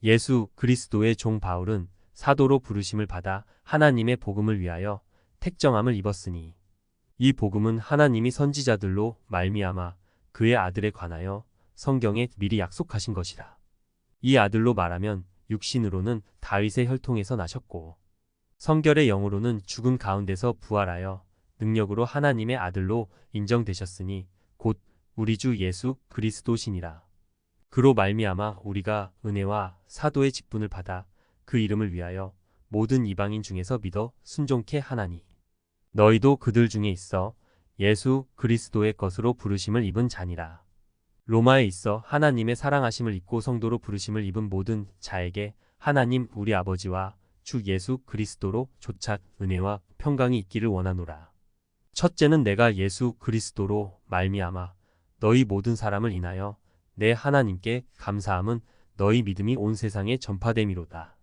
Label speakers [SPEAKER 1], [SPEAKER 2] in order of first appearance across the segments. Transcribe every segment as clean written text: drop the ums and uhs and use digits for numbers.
[SPEAKER 1] 예수 그리스도의 종 바울은 사도로 부르심을 받아 하나님의 복음을 위하여 택정함을 입었으니 이 복음은 하나님이 선지자들로 말미암아 그의 아들에 관하여 성경에 미리 약속하신 것이라. 이 아들로 말하면 육신으로는 다윗의 혈통에서 나셨고 성결의 영으로는 죽은 가운데서 부활하여 능력으로 하나님의 아들로 인정되셨으니 곧 우리 주 예수 그리스도시니라. 그로 말미암아 우리가 은혜와 사도의 직분을 받아 그 이름을 위하여 모든 이방인 중에서 믿어 순종케 하나니 너희도 그들 중에 있어 예수 그리스도의 것으로 부르심을 입은 자니라. 로마에 있어 하나님의 사랑하심을 입고 성도로 부르심을 입은 모든 자에게 하나님 우리 아버지와 주 예수 그리스도로 조차 은혜와 평강이 있기를 원하노라. 첫째는 내가 예수 그리스도로 말미암아 너희 모든 사람을 인하여 내 하나님께 감사함은 너희 믿음이 온 세상에 전파됨이로다.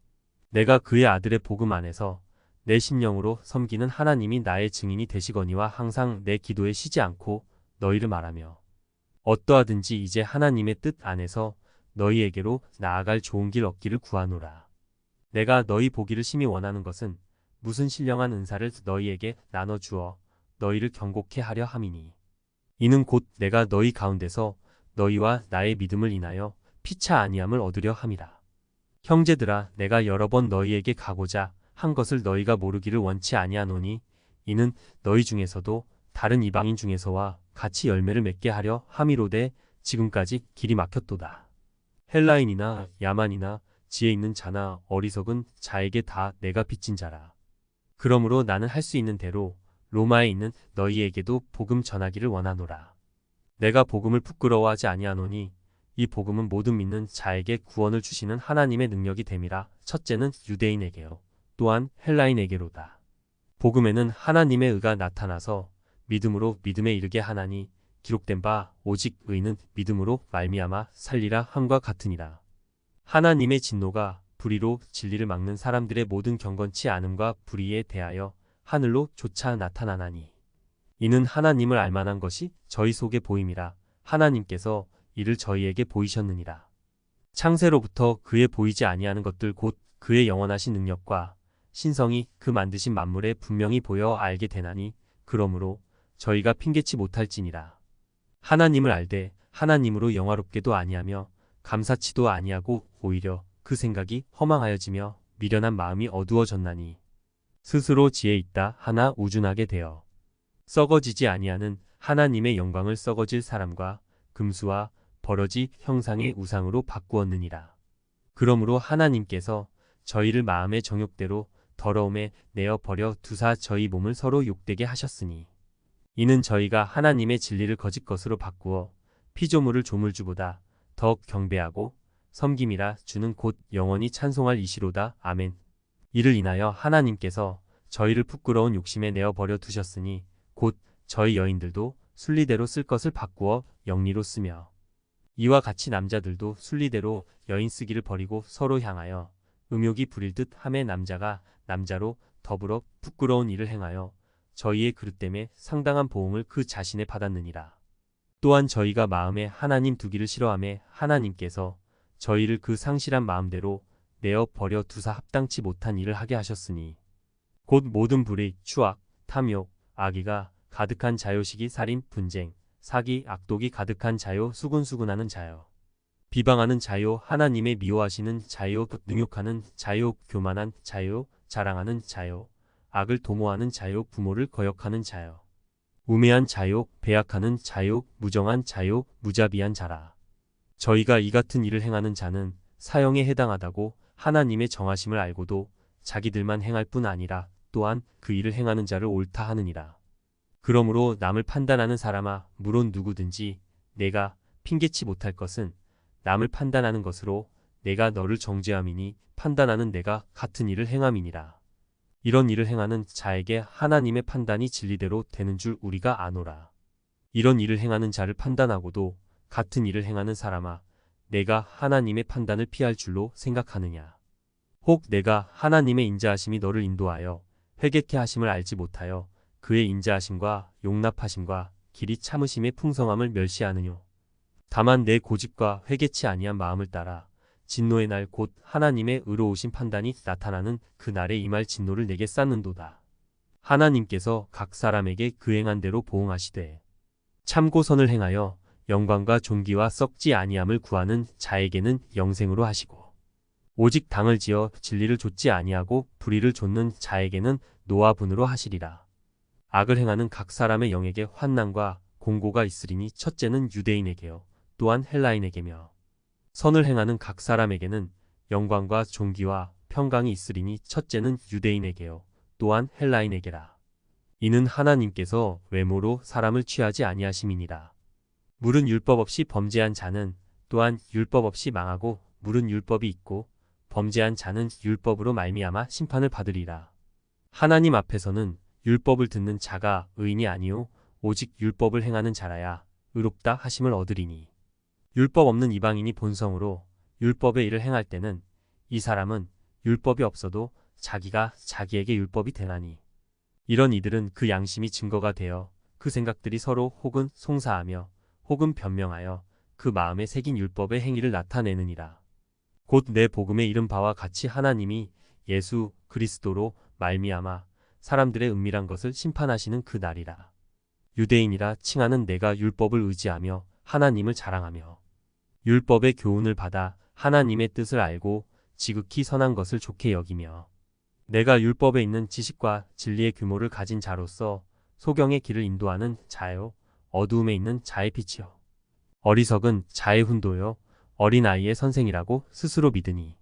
[SPEAKER 1] 내가 그의 아들의 복음 안에서 내 심령으로 섬기는 하나님이 나의 증인이 되시거니와 항상 내 기도에 쉬지 않고 너희를 말하며 어떠하든지 이제 하나님의 뜻 안에서 너희에게로 나아갈 좋은 길 얻기를 구하노라. 내가 너희 보기를 심히 원하는 것은 무슨 신령한 은사를 너희에게 나눠주어 너희를 경고케 하려 함이니 이는 곧 내가 너희 가운데서 너희와 나의 믿음을 인하여 피차 아니함을 얻으려 함이라. 형제들아 내가 여러 번 너희에게 가고자 한 것을 너희가 모르기를 원치 아니하노니 이는 너희 중에서도 다른 이방인 중에서와 같이 열매를 맺게 하려 함이로되 지금까지 길이 막혔도다. 헬라인이나 야만이나 지혜 있는 자나 어리석은 자에게 다 내가 빚진 자라. 그러므로 나는 할 수 있는 대로 로마에 있는 너희에게도 복음 전하기를 원하노라. 내가 복음을 부끄러워하지 아니하노니 이 복음은 모든 믿는 자에게 구원을 주시는 하나님의 능력이 됨이라. 첫째는 유대인에게요 또한 헬라인에게로다. 복음에는 하나님의 의가 나타나서 믿음으로 믿음에 이르게 하나니 기록된 바 오직 의는 믿음으로 말미암아 살리라 함과 같으니라. 하나님의 진노가 불의로 진리를 막는 사람들의 모든 경건치 않음과 불의에 대하여 하늘로 조차 나타나나니 이는 하나님을 알만한 것이 저희 속에 보임이라. 하나님께서 이를 저희에게 보이셨느니라. 창세로부터 그의 보이지 아니하는 것들 곧 그의 영원하신 능력과 신성이 그 만드신 만물에 분명히 보여 알게 되나니 그러므로 저희가 핑계치 못할지니라. 하나님을 알되 하나님으로 영화롭게도 아니하며 감사치도 아니하고 오히려 그 생각이 허망하여지며 미련한 마음이 어두워졌나니 스스로 지혜 있다 하나 우준하게 되어 썩어지지 아니하는 하나님의 영광을 썩어질 사람과 금수와 버러지 형상의 우상으로 바꾸었느니라. 그러므로 하나님께서 저희를 마음의 정욕대로 더러움에 내어 버려 두사 저희 몸을 서로 욕되게 하셨으니 이는 저희가 하나님의 진리를 거짓 것으로 바꾸어 피조물을 조물주보다 더욱 경배하고 섬김이라. 주는 곧 영원히 찬송할 이시로다. 아멘. 이를 인하여 하나님께서 저희를 부끄러운 욕심에 내어 버려 두셨으니 곧 저희 여인들도 순리대로 쓸 것을 바꾸어 영리로 쓰며 이와 같이 남자들도 순리대로 여인 쓰기를 버리고 서로 향하여 음욕이 부릴 듯 함에 남자가 남자로 더불어 부끄러운 일을 행하여 저희의 그릇됨에 상당한 보응을 그 자신에 받았느니라. 또한 저희가 마음에 하나님 두기를 싫어하며 하나님께서 저희를 그 상실한 마음대로 내어 버려 두사 합당치 못한 일을 하게 하셨으니 곧 모든 불의, 추악, 탐욕, 악의가 가득한 자요 시기, 살인, 분쟁, 사기, 악독이 가득한 자요 수군수군하는 자요 비방하는 자요 하나님의 미워하시는 자요 능욕하는 자요 교만한 자요 자랑하는 자요 악을 도모하는 자요 부모를 거역하는 자요 우매한 자요 배약하는 자요 무정한 자요 무자비한 자라. 저희가 이 같은 일을 행하는 자는 사형에 해당하다고 하나님의 정하심을 알고도 자기들만 행할 뿐 아니라 또한 그 일을 행하는 자를 옳다 하느니라. 그러므로 남을 판단하는 사람아 물론 누구든지 내가 핑계치 못할 것은 남을 판단하는 것으로 내가 너를 정죄함이니 판단하는 내가 같은 일을 행함이니라. 이런 일을 행하는 자에게 하나님의 판단이 진리대로 되는 줄 우리가 아노라. 이런 일을 행하는 자를 판단하고도 같은 일을 행하는 사람아 내가 하나님의 판단을 피할 줄로 생각하느냐. 혹 내가 하나님의 인자하심이 너를 인도하여 회개케 하심을 알지 못하여 그의 인자하심과 용납하심과 길이 참으심의 풍성함을 멸시하느뇨. 다만 내 고집과 회개치 아니한 마음을 따라 진노의 날 곧 하나님의 의로우신 판단이 나타나는 그 날에 임할 진노를 내게 쌓는도다. 하나님께서 각 사람에게 그 행한 대로 보응하시되 참고 선을 행하여 영광과 존귀와 썩지 아니함을 구하는 자에게는 영생으로 하시고 오직 당을 지어 진리를 좇지 아니하고 불의를 좇는 자에게는 노와 분으로 하시리라. 악을 행하는 각 사람의 영에게 환난과 공고가 있으리니 첫째는 유대인에게요 또한 헬라인에게며 선을 행하는 각 사람에게는 영광과 존귀와 평강이 있으리니 첫째는 유대인에게요 또한 헬라인에게라. 이는 하나님께서 외모로 사람을 취하지 아니하심이니라. 물은 율법 없이 범죄한 자는 또한 율법 없이 망하고 물은 율법이 있고 범죄한 자는 율법으로 말미암아 심판을 받으리라. 하나님 앞에서는 율법을 듣는 자가 의인이 아니요 오직 율법을 행하는 자라야 의롭다 하심을 얻으리니 율법 없는 이방인이 본성으로 율법의 일을 행할 때는 이 사람은 율법이 없어도 자기가 자기에게 율법이 되나니 이런 이들은 그 양심이 증거가 되어 그 생각들이 서로 혹은 송사하며 혹은 변명하여 그 마음에 새긴 율법의 행위를 나타내느니라. 곧 내 복음에 이른 바와 같이 하나님이 예수 그리스도로 말미암아 사람들의 은밀한 것을 심판하시는 그 날이라. 유대인이라 칭하는 내가 율법을 의지하며 하나님을 자랑하며 율법의 교훈을 받아 하나님의 뜻을 알고 지극히 선한 것을 좋게 여기며 내가 율법에 있는 지식과 진리의 규모를 가진 자로서 소경의 길을 인도하는 자요 어두움에 있는 자의 빛이요 어리석은 자의 훈도요 어린아이의 선생이라고 스스로 믿으니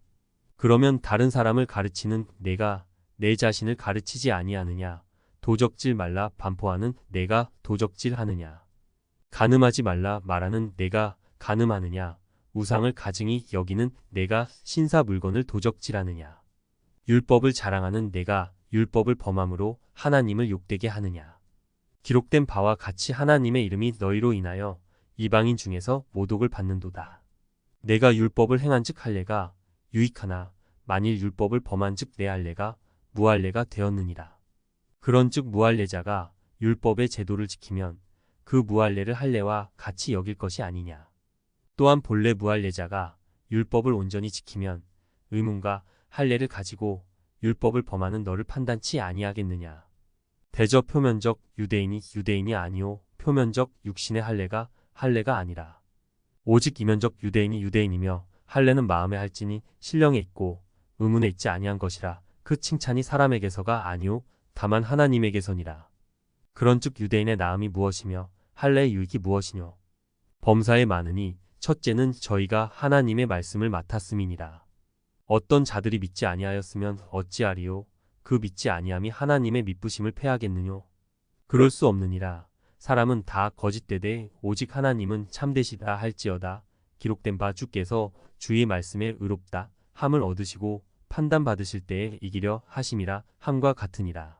[SPEAKER 1] 그러면 다른 사람을 가르치는 내가 내 자신을 가르치지 아니하느냐 도적질 말라 반포하는 내가 도적질하느냐 간음하지 말라 말하는 내가 간음하느냐 우상을 가증히 여기는 내가 신사 물건을 도적질하느냐 율법을 자랑하는 내가 율법을 범함으로 하나님을 욕되게 하느냐 기록된 바와 같이 하나님의 이름이 너희로 인하여 이방인 중에서 모독을 받는도다. 내가 율법을 행한즉 할례가 유익하나 만일 율법을 범한즉 내 할례가 무할례가 되었느니라. 그런즉 무할례자가 율법의 제도를 지키면 그 무할례를 할례와 같이 여길 것이 아니냐. 또한 본래 무할례자가 율법을 온전히 지키면 의문과 할례를 가지고 율법을 범하는 너를 판단치 아니하겠느냐. 대저 표면적 유대인이 유대인이 아니오 표면적 육신의 할례가 할례가 아니라 오직 이면적 유대인이 유대인이며 할례는 마음에 할지니 신령에 있고 의문에 있지 아니한 것이라. 그 칭찬이 사람에게서가 아니오 다만 하나님에게서니라. 그런즉 유대인의 나음이 무엇이며 할례의 유익이 무엇이뇨. 범사에 많으니 첫째는 저희가 하나님의 말씀을 맡았음이니라. 어떤 자들이 믿지 아니하였으면 어찌하리요. 그 믿지 아니함이 하나님의 믿부심을 패하겠느뇨. 그럴 수 없느니라. 사람은 다 거짓되되 오직 하나님은 참되시다 할지어다. 기록된 바 주께서 주의 말씀에 의롭다 함을 얻으시고 판단받으실 때에 이기려 하심이라 함과 같으니라.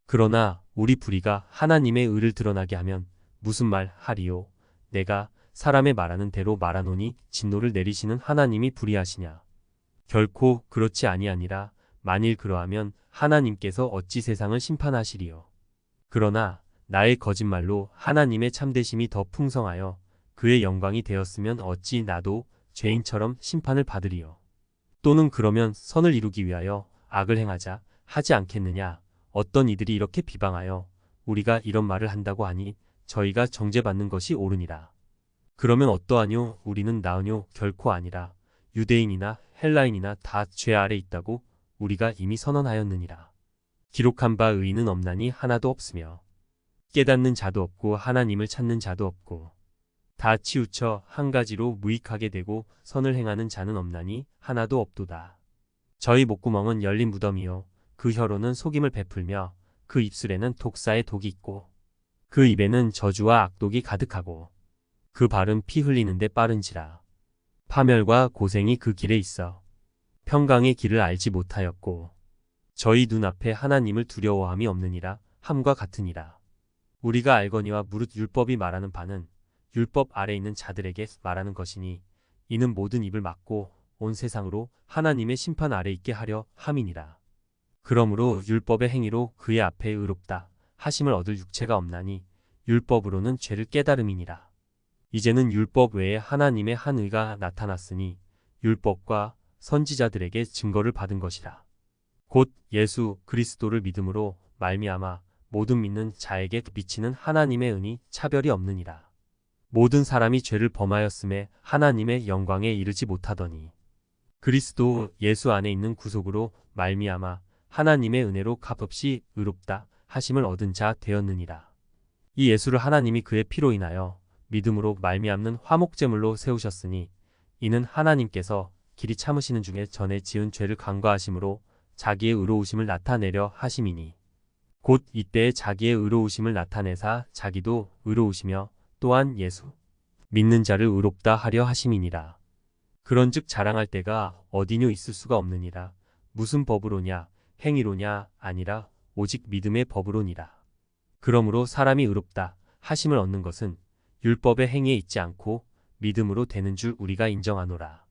[SPEAKER 1] 그러나 우리 불의가 하나님의 의를 드러나게 하면 무슨 말 하리요. 내가 사람의 말하는 대로 말하노니 진노를 내리시는 하나님이 불의하시냐. 결코 그렇지 아니하니라. 만일 그러하면 하나님께서 어찌 세상을 심판하시리요. 그러나 나의 거짓말로 하나님의 참되심이 더 풍성하여 그의 영광이 되었으면 어찌 나도 죄인처럼 심판을 받으리요. 또는 그러면 선을 이루기 위하여 악을 행하자 하지 않겠느냐. 어떤 이들이 이렇게 비방하여 우리가 이런 말을 한다고 하니 저희가 정죄받는 것이 옳으니라. 그러면 어떠하뇨. 우리는 나으뇨. 결코 아니라. 유대인이나 헬라인이나 다 죄 아래 있다고 우리가 이미 선언하였느니라. 기록한 바 의인은 없나니 하나도 없으며 깨닫는 자도 없고 하나님을 찾는 자도 없고 다 치우쳐 한 가지로 무익하게 되고 선을 행하는 자는 없나니 하나도 없도다. 저희 목구멍은 열린 무덤이요 그 혀로는 속임을 베풀며 그 입술에는 독사의 독이 있고 그 입에는 저주와 악독이 가득하고 그 발은 피 흘리는데 빠른지라. 파멸과 고생이 그 길에 있어 평강의 길을 알지 못하였고 저희 눈앞에 하나님을 두려워함이 없느니라 함과 같으니라. 우리가 알거니와 무릇 율법이 말하는 바는 율법 아래 있는 자들에게 말하는 것이니 이는 모든 입을 막고 온 세상으로 하나님의 심판 아래 있게 하려 함이니라. 그러므로 율법의 행위로 그의 앞에 의롭다 하심을 얻을 육체가 없나니 율법으로는 죄를 깨달음이니라. 이제는 율법 외에 하나님의 한 의가 나타났으니 율법과 선지자들에게 증거를 받은 것이라. 곧 예수 그리스도를 믿음으로 말미암아 모든 믿는 자에게 미치는 하나님의 은이 차별이 없느니라. 모든 사람이 죄를 범하였음에 하나님의 영광에 이르지 못하더니 그리스도 예수 안에 있는 구속으로 말미암아 하나님의 은혜로 값없이 의롭다 하심을 얻은 자 되었느니라. 이 예수를 하나님이 그의 피로 인하여 믿음으로 말미암는 화목제물로 세우셨으니 이는 하나님께서 길이 참으시는 중에 전에 지은 죄를 간과하심으로 자기의 의로우심을 나타내려 하심이니 곧 이때에 자기의 의로우심을 나타내사 자기도 의로우시며 또한 예수 믿는 자를 의롭다 하려 하심이니라. 그런즉 자랑할 때가 어디뇨 있을 수가 없느니라. 무슨 법으로냐 행위로냐 아니라 오직 믿음의 법으로니라. 그러므로 사람이 의롭다 하심을 얻는 것은 율법의 행위에 있지 않고 믿음으로 되는 줄 우리가 인정하노라.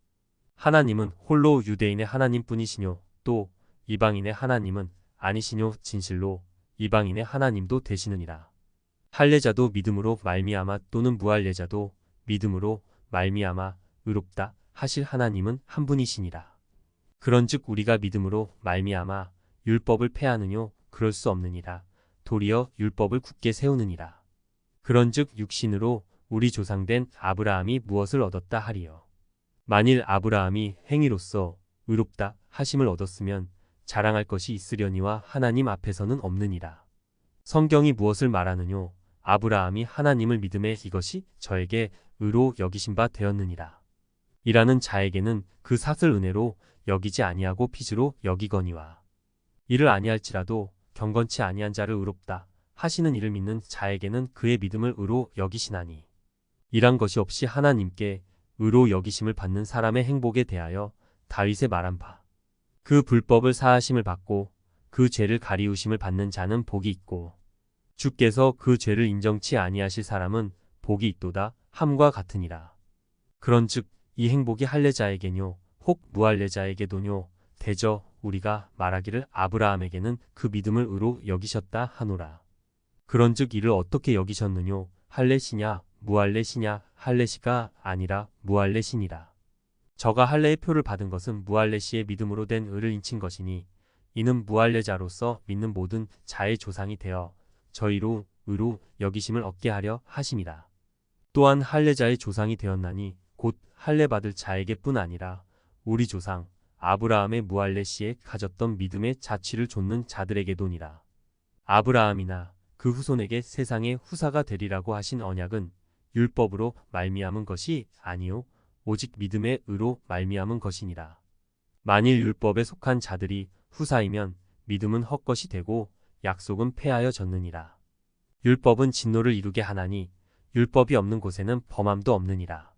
[SPEAKER 1] 하나님은 홀로 유대인의 하나님뿐이시뇨 또 이방인의 하나님은 아니시뇨 진실로 이방인의 하나님도 되시느니라. 할례자도 믿음으로 말미암아 또는 무할례자도 믿음으로 말미암아 의롭다 하실 하나님은 한 분이시니라. 그런즉 우리가 믿음으로 말미암아 율법을 폐하느뇨 그럴 수 없느니라. 도리어 율법을 굳게 세우느니라. 그런즉 육신으로 우리 조상된 아브라함이 무엇을 얻었다 하리요. 만일 아브라함이 행위로서 의롭다 하심을 얻었으면 자랑할 것이 있으려니와 하나님 앞에서는 없느니라. 성경이 무엇을 말하느뇨 아브라함이 하나님을 믿음에 이것이 저에게 의로 여기신 바 되었느니라. 이라는 자에게는 그 삭을 은혜로 여기지 아니하고 빚으로 여기거니와 이를 아니할지라도 경건치 아니한 자를 의롭다 하시는 이를 믿는 자에게는 그의 믿음을 의로 여기시나니 이란 것이 없이 하나님께 의로 여기심을 받는 사람의 행복에 대하여 다윗의 말한 바 그 불법을 사하심을 받고 그 죄를 가리우심을 받는 자는 복이 있고 주께서 그 죄를 인정치 아니하실 사람은 복이 있도다 함과 같으니라. 그런즉 이 행복이 할례자에게뇨 혹 무할례자에게도뇨 대저 우리가 말하기를 아브라함에게는 그 믿음을 의로 여기셨다 하노라. 그런즉 이를 어떻게 여기셨느뇨 할례시냐 무할례시냐 할례시가 아니라 무할례시니라. 저가 할례의 표를 받은 것은 무할례시의 믿음으로 된 의를 인친 것이니 이는 무할례자로서 믿는 모든 자의 조상이 되어 저희로 의로 여기심을 얻게 하려 하심이라. 또한 할례자의 조상이 되었나니 곧 할례 받을 자에게 뿐 아니라 우리 조상 아브라함의 무할례시에 가졌던 믿음의 자취를 좇는 자들에게도니라. 아브라함이나 그 후손에게 세상의 후사가 되리라고 하신 언약은 율법으로 말미암은 것이 아니요 오직 믿음의 의로 말미암은 것이니라. 만일 율법에 속한 자들이 후사이면 믿음은 헛것이 되고 약속은 폐하여졌느니라. 율법은 진노를 이루게 하나니 율법이 없는 곳에는 범함도 없느니라.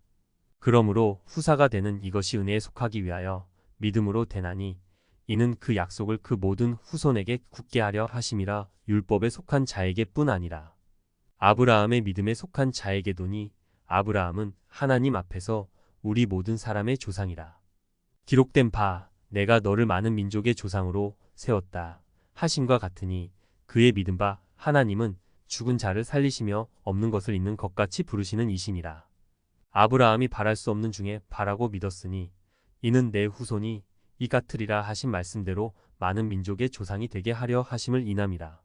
[SPEAKER 1] 그러므로 후사가 되는 이것이 은혜에 속하기 위하여 믿음으로 되나니 이는 그 약속을 그 모든 후손에게 굳게 하려 하심이라. 율법에 속한 자에게 뿐 아니라 아브라함의 믿음에 속한 자에게도니 아브라함은 하나님 앞에서 우리 모든 사람의 조상이라. 기록된 바 내가 너를 많은 민족의 조상으로 세웠다 하심과 같으니 그의 믿은 바 하나님은 죽은 자를 살리시며 없는 것을 있는 것 같이 부르시는 이시니라. 아브라함이 바랄 수 없는 중에 바라고 믿었으니 이는 내 후손이 이 같으리라 하신 말씀대로 많은 민족의 조상이 되게 하려 하심을 인함이라.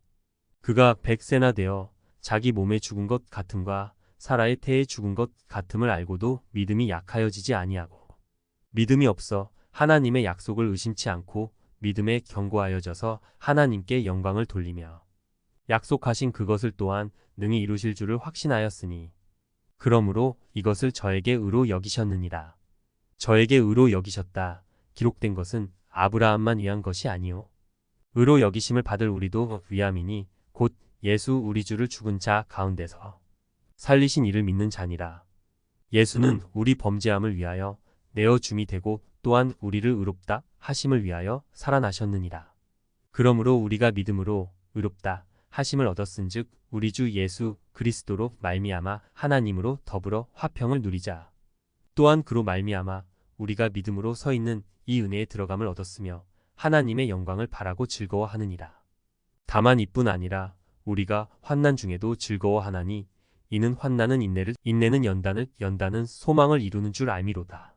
[SPEAKER 1] 그가 100세나 되어 자기 몸에 죽은 것 같음과 사라의 태에 죽은 것 같음을 알고도 믿음이 약하여지지 아니하고 믿음이 없어 하나님의 약속을 의심치 않고 믿음에 견고하여져서 하나님께 영광을 돌리며 약속하신 그것을 또한 능히 이루실 줄을 확신하였으니 그러므로 이것을 저에게 의로 여기셨느니라. 저에게 의로 여기셨다 기록된 것은 아브라함만 위한 것이 아니요 의로 여기심을 받을 우리도 위함이니 곧 예수 우리 주를 죽은 자 가운데서 살리신 이를 믿는 자니라. 예수는 우리 범죄함을 위하여 내어 줌이 되고 또한 우리를 의롭다 하심을 위하여 살아나셨느니라. 그러므로 우리가 믿음으로 의롭다 하심을 얻었은즉 우리 주 예수 그리스도로 말미암아 하나님으로 더불어 화평을 누리자. 또한 그로 말미암아 우리가 믿음으로 서 있는 이 은혜에 들어감을 얻었으며 하나님의 영광을 바라고 즐거워하느니라. 다만 이뿐 아니라 우리가 환난 중에도 즐거워하나니 이는 환난은 인내를 인내는 연단을 연단은 소망을 이루는 줄 알미로다.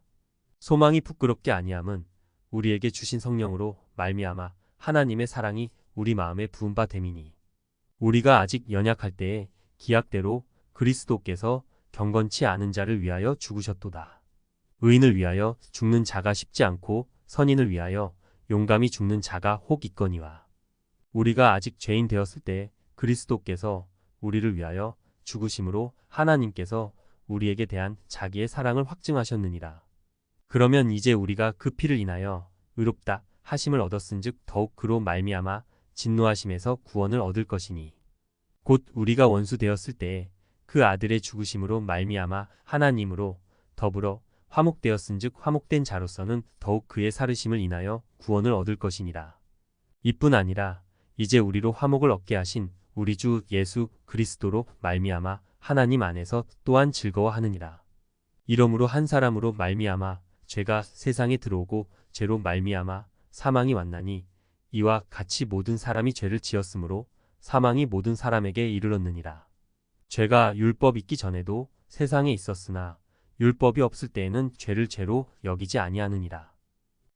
[SPEAKER 1] 소망이 부끄럽게 아니함은 우리에게 주신 성령으로 말미암아 하나님의 사랑이 우리 마음에 부은 바 됨이니 우리가 아직 연약할 때에 기약대로 그리스도께서 경건치 않은 자를 위하여 죽으셨도다. 의인을 위하여 죽는 자가 쉽지 않고 선인을 위하여 용감히 죽는 자가 혹 있거니와. 우리가 아직 죄인 되었을 때 그리스도께서 우리를 위하여 죽으심으로 하나님께서 우리에게 대한 자기의 사랑을 확증하셨느니라. 그러면 이제 우리가 그 피를 인하여 의롭다 하심을 얻었은즉 더욱 그로 말미암아 진노하심에서 구원을 얻을 것이니 곧 우리가 원수 되었을 때에 그 아들의 죽으심으로 말미암아 하나님으로 더불어 화목되었은즉 화목된 자로서는 더욱 그의 살으심을 인하여 구원을 얻을 것이니라. 이뿐 아니라 이제 우리로 화목을 얻게 하신 우리 주 예수 그리스도로 말미암아 하나님 안에서 또한 즐거워하느니라. 이러므로 한 사람으로 말미암아 죄가 세상에 들어오고 죄로 말미암아 사망이 왔나니 이와 같이 모든 사람이 죄를 지었으므로 사망이 모든 사람에게 이르렀느니라. 죄가 율법 있기 전에도 세상에 있었으나 율법이 없을 때에는 죄를 죄로 여기지 아니하느니라.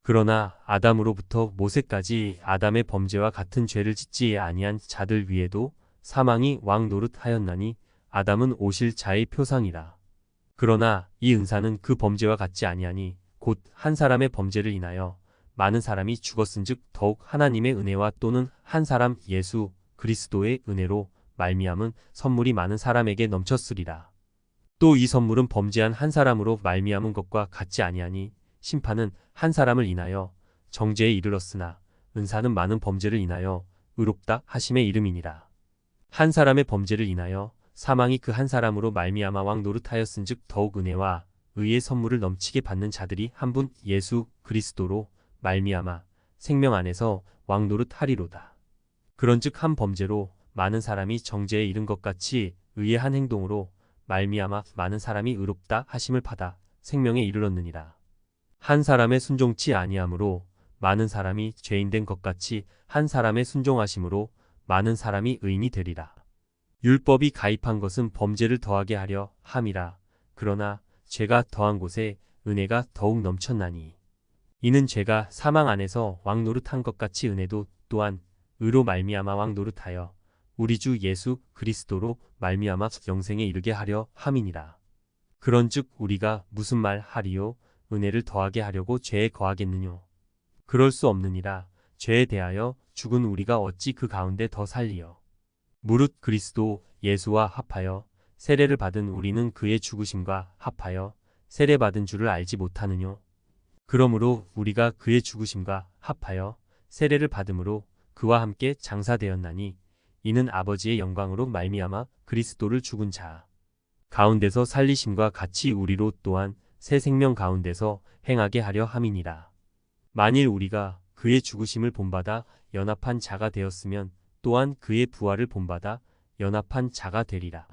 [SPEAKER 1] 그러나 아담으로부터 모세까지 아담의 범죄와 같은 죄를 짓지 아니한 자들 위에도 사망이 왕 노릇하였나니 아담은 오실 자의 표상이라. 그러나 이 은사는 그 범죄와 같지 아니하니 곧 한 사람의 범죄를 인하여 많은 사람이 죽었은즉 더욱 하나님의 은혜와 또는 한 사람 예수 그리스도의 은혜로 말미암은 선물이 많은 사람에게 넘쳤으리라. 또 이 선물은 범죄한 한 사람으로 말미암은 것과 같지 아니하니 심판은 한 사람을 인하여 정죄에 이르렀으나 은사는 많은 범죄를 인하여 의롭다 하심의 이름이니라. 한 사람의 범죄를 인하여 사망이 그 한 사람으로 말미암아 왕 노릇하였은즉 더욱 은혜와 의의 선물을 넘치게 받는 자들이 한 분 예수 그리스도로 말미암아 생명 안에서 왕 노릇하리로다. 그런즉 한 범죄로 많은 사람이 정죄에 이른 것 같이 의의 한 행동으로 말미암아 많은 사람이 의롭다 하심을 받아 생명에 이르렀느니라. 한 사람의 순종치 아니함으로 많은 사람이 죄인된 것 같이 한 사람의 순종하심으로 많은 사람이 의인이 되리라. 율법이 가입한 것은 범죄를 더하게 하려 함이라. 그러나 죄가 더한 곳에 은혜가 더욱 넘쳤나니 이는 죄가 사망 안에서 왕 노릇한 것 같이 은혜도 또한 의로 말미암아 왕 노릇하여 우리 주 예수 그리스도로 말미암아 영생에 이르게 하려 함이니라. 그런즉 우리가 무슨 말 하리요? 은혜를 더하게 하려고 죄에 거하겠느뇨? 그럴 수 없느니라. 죄에 대하여 죽은 우리가 어찌 그 가운데 더 살리요? 무릇 그리스도 예수와 합하여 세례를 받은 우리는 그의 죽으심과 합하여 세례받은 줄을 알지 못하느뇨? 그러므로 우리가 그의 죽으심과 합하여 세례를 받음으로 그와 함께 장사되었나니 이는 아버지의 영광으로 말미암아 그리스도를 죽은 자 가운데서 살리심과 같이 우리로 또한 새 생명 가운데서 행하게 하려 함이니라. 만일 우리가 그의 죽으심을 본받아 연합한 자가 되었으면 또한 그의 부활을 본받아 연합한 자가 되리라.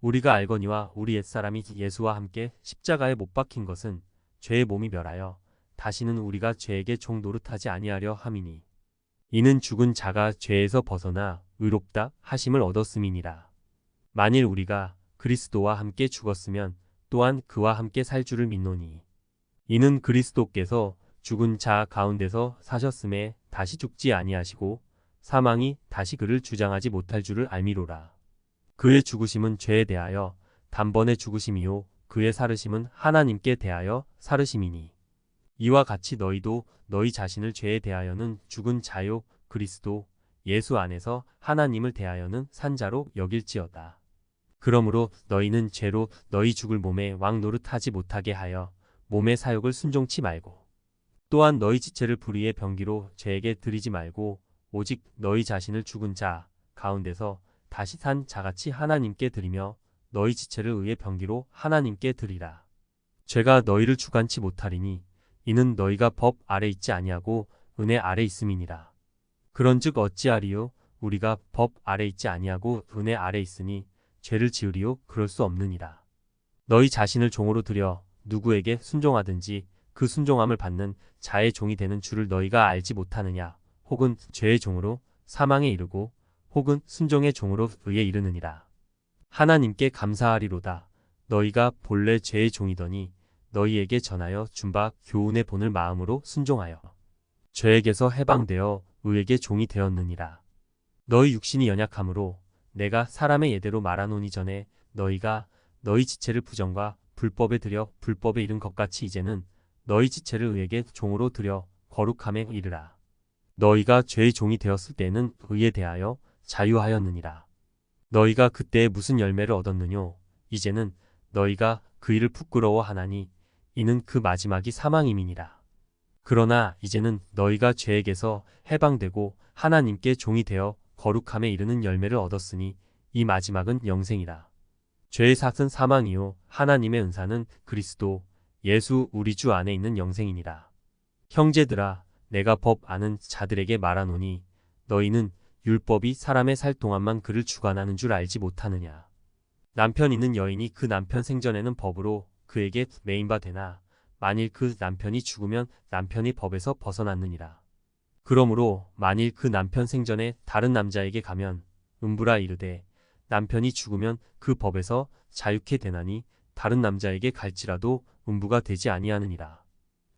[SPEAKER 1] 우리가 알거니와 우리 옛사람이 예수와 함께 십자가에 못 박힌 것은 죄의 몸이 멸하여 다시는 우리가 죄에게 종 노릇하지 아니하려 함이니 이는 죽은 자가 죄에서 벗어나 의롭다 하심을 얻었음이니라. 만일 우리가 그리스도와 함께 죽었으면 또한 그와 함께 살 줄을 믿노니 이는 그리스도께서 죽은 자 가운데서 사셨음에 다시 죽지 아니하시고 사망이 다시 그를 주장하지 못할 줄을 알미로라. 그의 죽으심은 죄에 대하여 단번에 죽으심이요 그의 살으심은 하나님께 대하여 살으심이니 이와 같이 너희도 너희 자신을 죄에 대하여는 죽은 자요 그리스도 예수 안에서 하나님을 대하여는 산 자로 여길지어다. 그러므로 너희는 죄로 너희 죽을 몸에 왕 노릇하지 못하게 하여 몸의 사욕을 순종치 말고 또한 너희 지체를 불의의 병기로 죄에게 드리지 말고 오직 너희 자신을 죽은 자 가운데서 다시 산 자같이 하나님께 드리며 너희 지체를 의의 병기로 하나님께 드리라. 죄가 너희를 주관치 못하리니 이는 너희가 법 아래 있지 아니하고 은혜 아래 있음이니라. 그런즉 어찌하리요? 우리가 법 아래 있지 아니하고 은혜 아래 있으니 죄를 지으리요? 그럴 수 없느니라. 너희 자신을 종으로 들여 누구에게 순종하든지 그 순종함을 받는 자의 종이 되는 줄을 너희가 알지 못하느냐? 혹은 죄의 종으로 사망에 이르고 혹은 순종의 종으로 의에 이르느니라. 하나님께 감사하리로다. 너희가 본래 죄의 종이더니 너희에게 전하여 준 바 교훈의 본을 마음으로 순종하여 죄에게서 해방되어 의에게 종이 되었느니라. 너희 육신이 연약함으로 내가 사람의 예대로 말하노니 전에 너희가 너희 지체를 부정과 불법에 들여 불법에 이른 것 같이 이제는 너희 지체를 의에게 종으로 들여 거룩함에 이르라. 너희가 죄의 종이 되었을 때는 의에 대하여 자유하였느니라. 너희가 그때에 무슨 열매를 얻었느뇨? 이제는 너희가 그 일을 부끄러워하나니 이는 그 마지막이 사망임이니라. 그러나 이제는 너희가 죄에게서 해방되고 하나님께 종이 되어 거룩함에 이르는 열매를 얻었으니 이 마지막은 영생이라. 죄의 삭은 사망이요 하나님의 은사는 그리스도 예수 우리 주 안에 있는 영생이니라. 형제들아, 내가 법 아는 자들에게 말하노니 너희는 율법이 사람의 살 동안만 그를 주관하는 줄 알지 못하느냐. 남편 있는 여인이 그 남편 생전에는 법으로 그에게 매인 바 되나 만일 그 남편이 죽으면 남편이 법에서 벗어났느니라. 그러므로 만일 그 남편 생전에 다른 남자에게 가면 음부라 이르되 남편이 죽으면 그 법에서 자유케 되나니 다른 남자에게 갈지라도 음부가 되지 아니하느니라.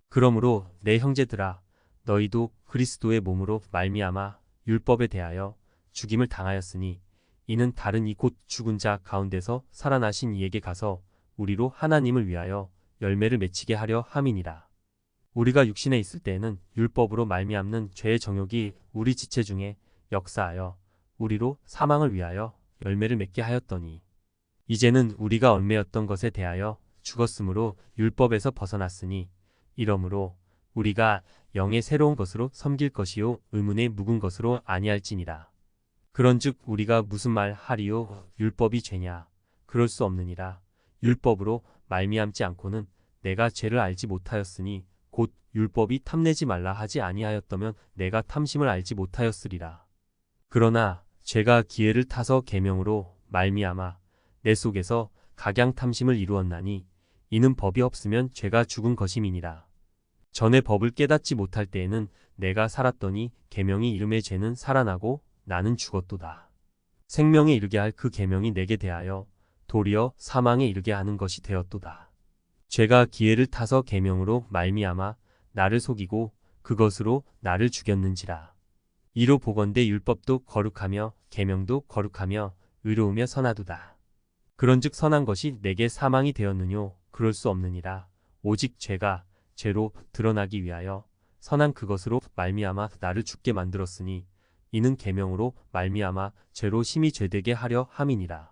[SPEAKER 1] 그러므로 내 형제들아, 너희도 그리스도의 몸으로 말미암아 율법에 대하여 죽임을 당하였으니 이는 다른 이 곧 죽은 자 가운데서 살아나신 이에게 가서 우리로 하나님을 위하여 열매를 맺히게 하려 함이니라. 우리가 육신에 있을 때에는 율법으로 말미암는 죄의 정욕이 우리 지체 중에 역사하여 우리로 사망을 위하여 열매를 맺게 하였더니 이제는 우리가 얽매였던 것에 대하여 죽었으므로 율법에서 벗어났으니 이러므로 우리가 영의 새로운 것으로 섬길 것이요 의문의 묵은 것으로 아니할지니라. 그런즉 우리가 무슨 말 하리요? 율법이 죄냐? 그럴 수 없느니라. 율법으로 말미암지 않고는 내가 죄를 알지 못하였으니 곧 율법이 탐내지 말라 하지 아니하였다면 내가 탐심을 알지 못하였으리라. 그러나 죄가 기회를 타서 계명으로 말미암아 내 속에서 각양 탐심을 이루었나니 이는 법이 없으면 죄가 죽은 것임이니라. 전에 법을 깨닫지 못할 때에는 내가 살았더니 계명이 이름의 죄는 살아나고 나는 죽었도다. 생명에 이르게 할 그 계명이 내게 대하여 도리어 사망에 이르게 하는 것이 되었도다. 죄가 기회를 타서 계명으로 말미암아 나를 속이고 그것으로 나를 죽였는지라. 이로 보건대 율법도 거룩하며 계명도 거룩하며 의로우며 선하도다. 그런즉 선한 것이 내게 사망이 되었느뇨? 그럴 수 없느니라. 오직 죄가 죄로 드러나기 위하여 선한 그것으로 말미암아 나를 죽게 만들었으니 이는 계명으로 말미암아 죄로 심히 죄되게 하려 함이니라.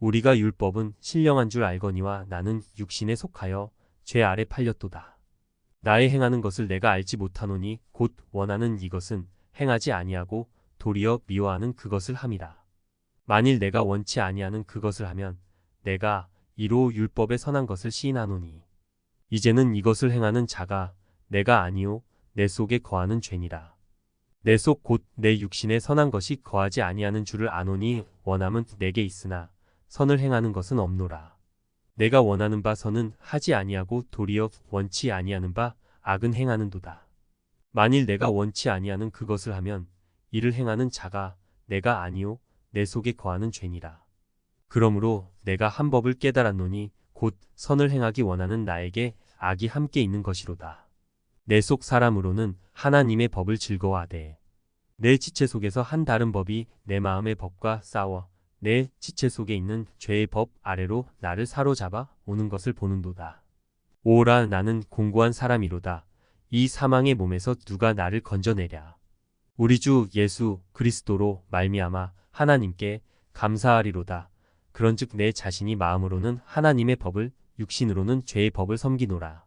[SPEAKER 1] 우리가 율법은 신령한 줄 알거니와 나는 육신에 속하여 죄 아래 팔렸도다. 나의 행하는 것을 내가 알지 못하노니 곧 원하는 이것은 행하지 아니하고 도리어 미워하는 그것을 함이라. 만일 내가 원치 아니하는 그것을 하면 내가 이로 율법의 선한 것을 시인하노니 이제는 이것을 행하는 자가 내가 아니요 내 속에 거하는 죄니라. 내 속 곧 내 육신에 선한 것이 거하지 아니하는 줄을 아노니 원함은 내게 있으나 선을 행하는 것은 없노라. 내가 원하는 바 선은 하지 아니하고 도리어 원치 아니하는 바 악은 행하는도다. 만일 내가 원치 아니하는 그것을 하면 이를 행하는 자가 내가 아니요 내 속에 거하는 죄니라. 그러므로 내가 한 법을 깨달았노니 곧 선을 행하기 원하는 나에게 악이 함께 있는 것이로다. 내 속 사람으로는 하나님의 법을 즐거워하되 내 지체 속에서 한 다른 법이 내 마음의 법과 싸워 내 지체 속에 있는 죄의 법 아래로 나를 사로잡아 오는 것을 보는도다. 오라 나는 공고한 사람이로다. 이 사망의 몸에서 누가 나를 건져내랴. 우리 주 예수 그리스도로 말미암아 하나님께 감사하리로다. 그런즉 내 자신이 마음으로는 하나님의 법을 육신으로는 죄의 법을 섬기노라.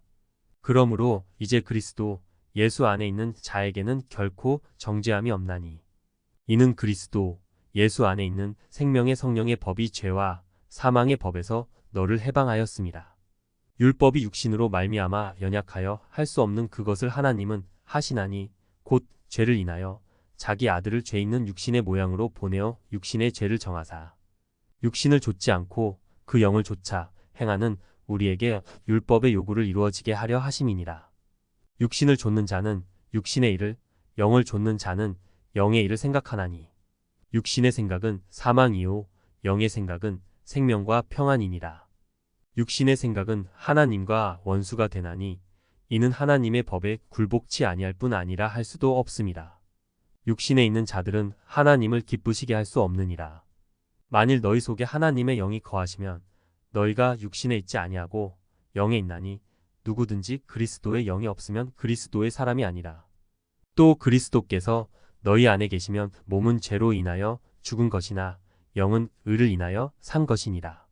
[SPEAKER 1] 그러므로 이제 그리스도 예수 안에 있는 자에게는 결코 정죄함이 없나니 이는 그리스도 예수 안에 있는 생명의 성령의 법이 죄와 사망의 법에서 너를 해방하였습니다. 율법이 육신으로 말미암아 연약하여 할 수 없는 그것을 하나님은 하시나니 곧 죄를 인하여 자기 아들을 죄 있는 육신의 모양으로 보내어 육신의 죄를 정하사 육신을 좇지 않고 그 영을 좇아 행하는 우리에게 율법의 요구를 이루어지게 하려 하심이니라. 육신을 좇는 자는 육신의 일을, 영을 좇는 자는 영의 일을 생각하나니 육신의 생각은 사망이요 영의 생각은 생명과 평안이니라. 육신의 생각은 하나님과 원수가 되나니 이는 하나님의 법에 굴복치 아니할 뿐 아니라 할 수도 없음이라. 육신에 있는 자들은 하나님을 기쁘시게 할 수 없느니라. 만일 너희 속에 하나님의 영이 거하시면 너희가 육신에 있지 아니하고 영에 있나니 누구든지 그리스도의 영이 없으면 그리스도의 사람이 아니라. 또 그리스도께서 너희 안에 계시면 몸은 죄로 인하여 죽은 것이나 영은 의를 인하여 산 것이니라.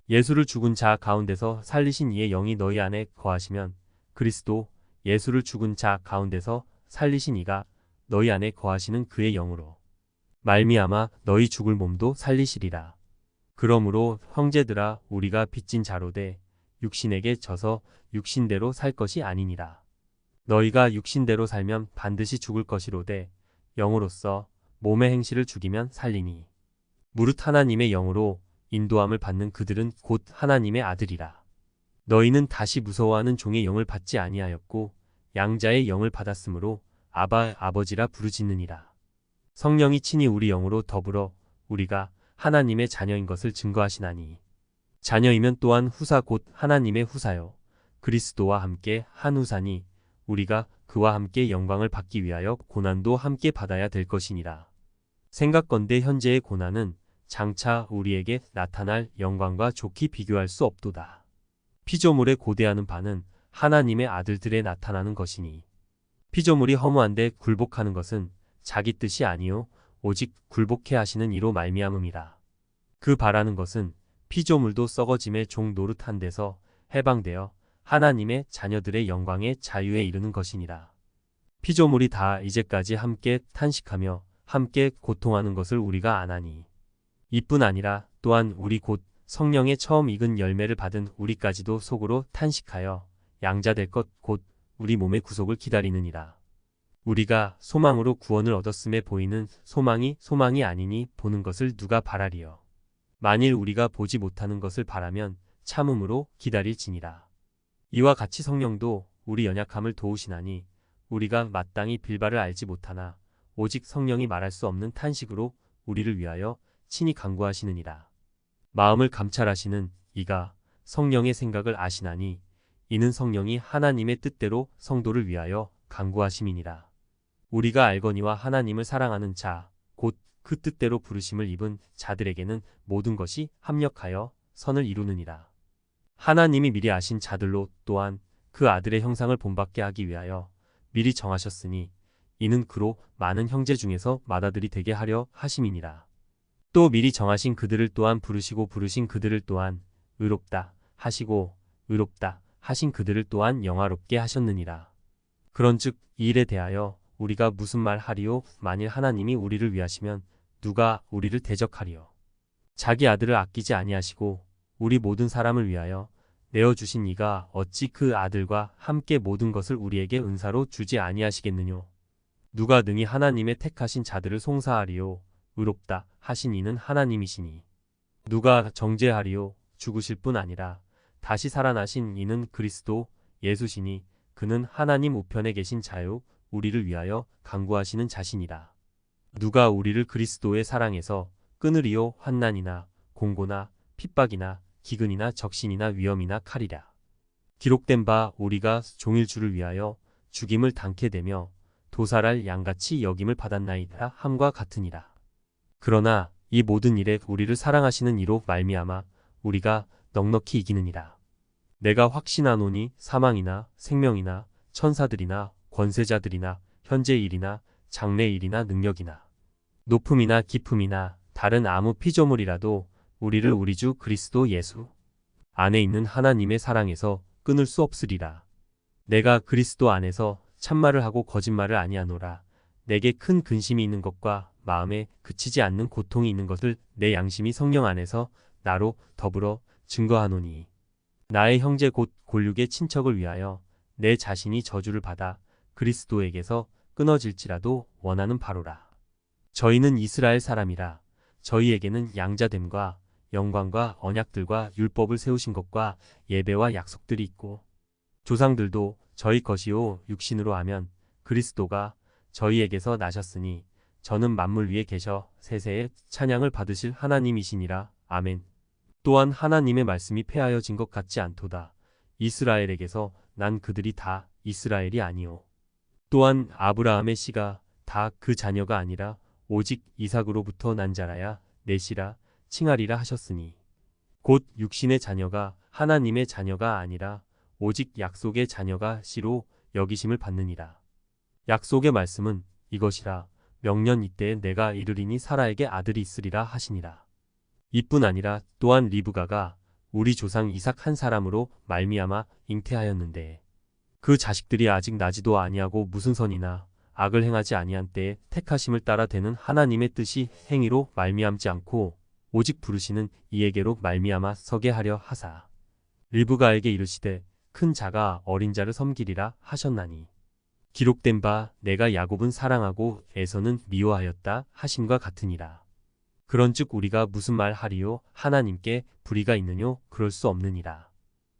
[SPEAKER 1] 예수를 죽은 자 가운데서 살리신 이의 영이 너희 안에 거하시면 그리스도 예수를 죽은 자 가운데서 살리신 이가 너희 안에 거하시는 그의 영으로 말미암아 너희 죽을 몸도 살리시리라. 그러므로 형제들아 우리가 빚진 자로되 육신에게 져서 육신대로 살 것이 아니니라. 너희가 육신대로 살면 반드시 죽을 것이로되 영으로서 몸의 행실을 죽이면 살리니 무릇 하나님의 영으로 인도함을 받는 그들은 곧 하나님의 아들이라. 너희는 다시 무서워하는 종의 영을 받지 아니하였고 양자의 영을 받았으므로 아바 아버지라 부르짖느니라. 성령이 친히 우리 영으로 더불어 우리가 하나님의 자녀인 것을 증거하시나니 자녀이면 또한 후사 곧 하나님의 후사요 그리스도와 함께 한 후사니 우리가 그와 함께 영광을 받기 위하여 고난도 함께 받아야 될 것이니라. 생각건대 현재의 고난은 장차 우리에게 나타날 영광과 좋게 비교할 수 없도다. 피조물에 고대하는 바는 하나님의 아들들에 나타나는 것이니 피조물이 허무한데 굴복하는 것은 자기 뜻이 아니요 오직 굴복해 하시는 이로 말미암음이라. 그 바라는 것은 피조물도 썩어짐의 종 노릇한 데서 해방되어 하나님의 자녀들의 영광의 자유에 이르는 것이니라. 피조물이 다 이제까지 함께 탄식하며 함께 고통하는 것을 우리가 아나니 이뿐 아니라 또한 우리 곧 성령의 처음 익은 열매를 받은 우리까지도 속으로 탄식하여 양자될 것 곧 우리 몸의 구속을 기다리느니라. 우리가 소망으로 구원을 얻었음에 보이는 소망이 아니니 보는 것을 누가 바라리요. 만일 우리가 보지 못하는 것을 바라면 참음으로 기다릴지니라. 이와 같이 성령도 우리 연약함을 도우시나니 우리가 마땅히 빌바를 알지 못하나 오직 성령이 말할 수 없는 탄식으로 우리를 위하여 친히 간구하시느니라. 마음을 감찰하시는 이가 성령의 생각을 아시나니 이는 성령이 하나님의 뜻대로 성도를 위하여 간구하심이니라. 우리가 알거니와 하나님을 사랑하는 자 곧 그 뜻대로 부르심을 입은 자들에게는 모든 것이 합력하여 선을 이루느니라. 하나님이 미리 아신 자들로 또한 그 아들의 형상을 본받게 하기 위하여 미리 정하셨으니 이는 그로 많은 형제 중에서 맏아들이 되게 하려 하심이니라. 또 미리 정하신 그들을 또한 부르시고 부르신 그들을 또한 의롭다 하시고 의롭다 하신 그들을 또한 영화롭게 하셨느니라. 그런즉 이 일에 대하여 우리가 무슨 말 하리요? 만일 하나님이 우리를 위하시면 누가 우리를 대적하리요? 자기 아들을 아끼지 아니하시고 우리 모든 사람을 위하여 내어주신 이가 어찌 그 아들과 함께 모든 것을 우리에게 은사로 주지 아니하시겠느뇨? 누가 능히 하나님의 택하신 자들을 송사하리요? 의롭다 하신 이는 하나님이시니 누가 정죄하리요? 죽으실 뿐 아니라 다시 살아나신 이는 그리스도 예수시니 그는 하나님 우편에 계신 자요 우리를 위하여 간구하시는 자신이라. 누가 우리를 그리스도의 사랑에서 끊으리요? 환난이나 공고나 핍박이나 기근이나 적신이나 위험이나 칼이라. 기록된 바 우리가 종일 주를 위하여 죽임을 당케 되며 도살할 양같이 여김을 받았나이다 함과 같으니라. 그러나 이 모든 일에 우리를 사랑하시는 이로 말미암아 우리가 넉넉히 이기느니라. 내가 확신하노니 사망이나 생명이나 천사들이나 권세자들이나 현재 일이나 장래 일이나 능력이나 높음이나 깊음이나 다른 아무 피조물이라도 우리를 우리 주 그리스도 예수 안에 있는 하나님의 사랑에서 끊을 수 없으리라. 내가 그리스도 안에서 참말을 하고 거짓말을 아니하노라. 내게 큰 근심이 있는 것과 마음에 그치지 않는 고통이 있는 것을 내 양심이 성령 안에서 나로 더불어 증거하노니 나의 형제 곧 골육의 친척을 위하여 내 자신이 저주를 받아 그리스도에게서 끊어질지라도 원하는 바로라. 저희는 이스라엘 사람이라 저희에게는 양자됨과 영광과 언약들과 율법을 세우신 것과 예배와 약속들이 있고 조상들도 저희 것이요 육신으로 하면 그리스도가 저희에게서 나셨으니 저는 만물 위에 계셔 세세의 찬양을 받으실 하나님이시니라. 아멘. 또한 하나님의 말씀이 폐하여진 것 같지 않도다. 이스라엘에게서 난 그들이 다 이스라엘이 아니요 또한 아브라함의 씨가 다 그 자녀가 아니라 오직 이삭으로부터 난 자라야 내 씨라 칭하리라 하셨으니 곧 육신의 자녀가 하나님의 자녀가 아니라 오직 약속의 자녀가 씨로 여기심을 받느니라. 약속의 말씀은 이것이라 명년 이때에 내가 이르리니 사라에게 아들이 있으리라 하시니라. 이뿐 아니라 또한 리브가가 우리 조상 이삭 한 사람으로 말미암아 잉태하였는데 그 자식들이 아직 나지도 아니하고 무슨 선이나 악을 행하지 아니한 때에 택하심을 따라 되는 하나님의 뜻이 행위로 말미암지 않고 오직 부르시는 이에게로 말미암아 서게 하려 하사 리브가에게 이르시되 큰 자가 어린 자를 섬기리라 하셨나니 기록된 바 내가 야곱은 사랑하고 에서는 미워하였다 하심과 같으니라. 그런즉 우리가 무슨 말 하리요 하나님께 불의가 있느뇨 그럴 수 없느니라.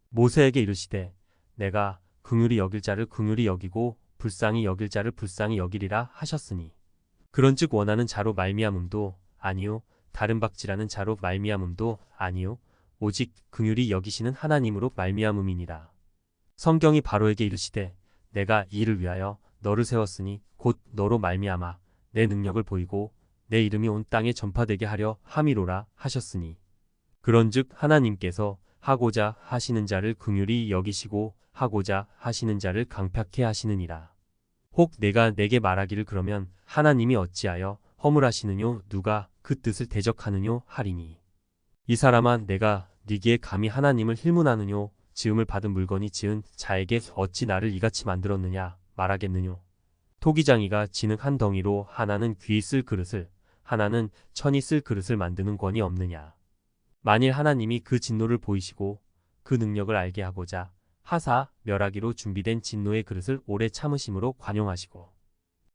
[SPEAKER 1] 모세에게 이르시되 내가 긍휼히 여길 자를 긍휼히 여기고 불쌍히 여길 자를 불쌍히 여기리라 하셨으니 그런즉 원하는 자로 말미암음도 아니요 다른 박지라는 자로 말미암음도 아니요 오직 긍휼히 여기시는 하나님으로 말미암음이니라. 성경이 바로에게 이르시되 내가 이 일을 위하여 너를 세웠으니 곧 너로 말미암아 내 능력을 보이고 내 이름이 온 땅에 전파되게 하려 함이로라 하셨으니 그런즉 하나님께서 하고자 하시는 자를 긍휼히 여기시고 하고자 하시는 자를 강팍해 하시느니라. 혹 내가 내게 말하기를 그러면 하나님이 어찌하여 허물하시느뇨 누가 그 뜻을 대적하느뇨 하리니 이 사람아 내가 네기에 감히 하나님을 힐문하느뇨 지음을 받은 물건이 지은 자에게 어찌 나를 이같이 만들었느냐 말하겠느뇨. 토기장이가 진흙 한 덩이로 하나는 귀 쓸 그릇을 하나는 천이 쓸 그릇을 만드는 권이 없느냐. 만일 하나님이 그 진노를 보이시고 그 능력을 알게 하고자 하사 멸하기로 준비된 진노의 그릇을 오래 참으심으로 관용하시고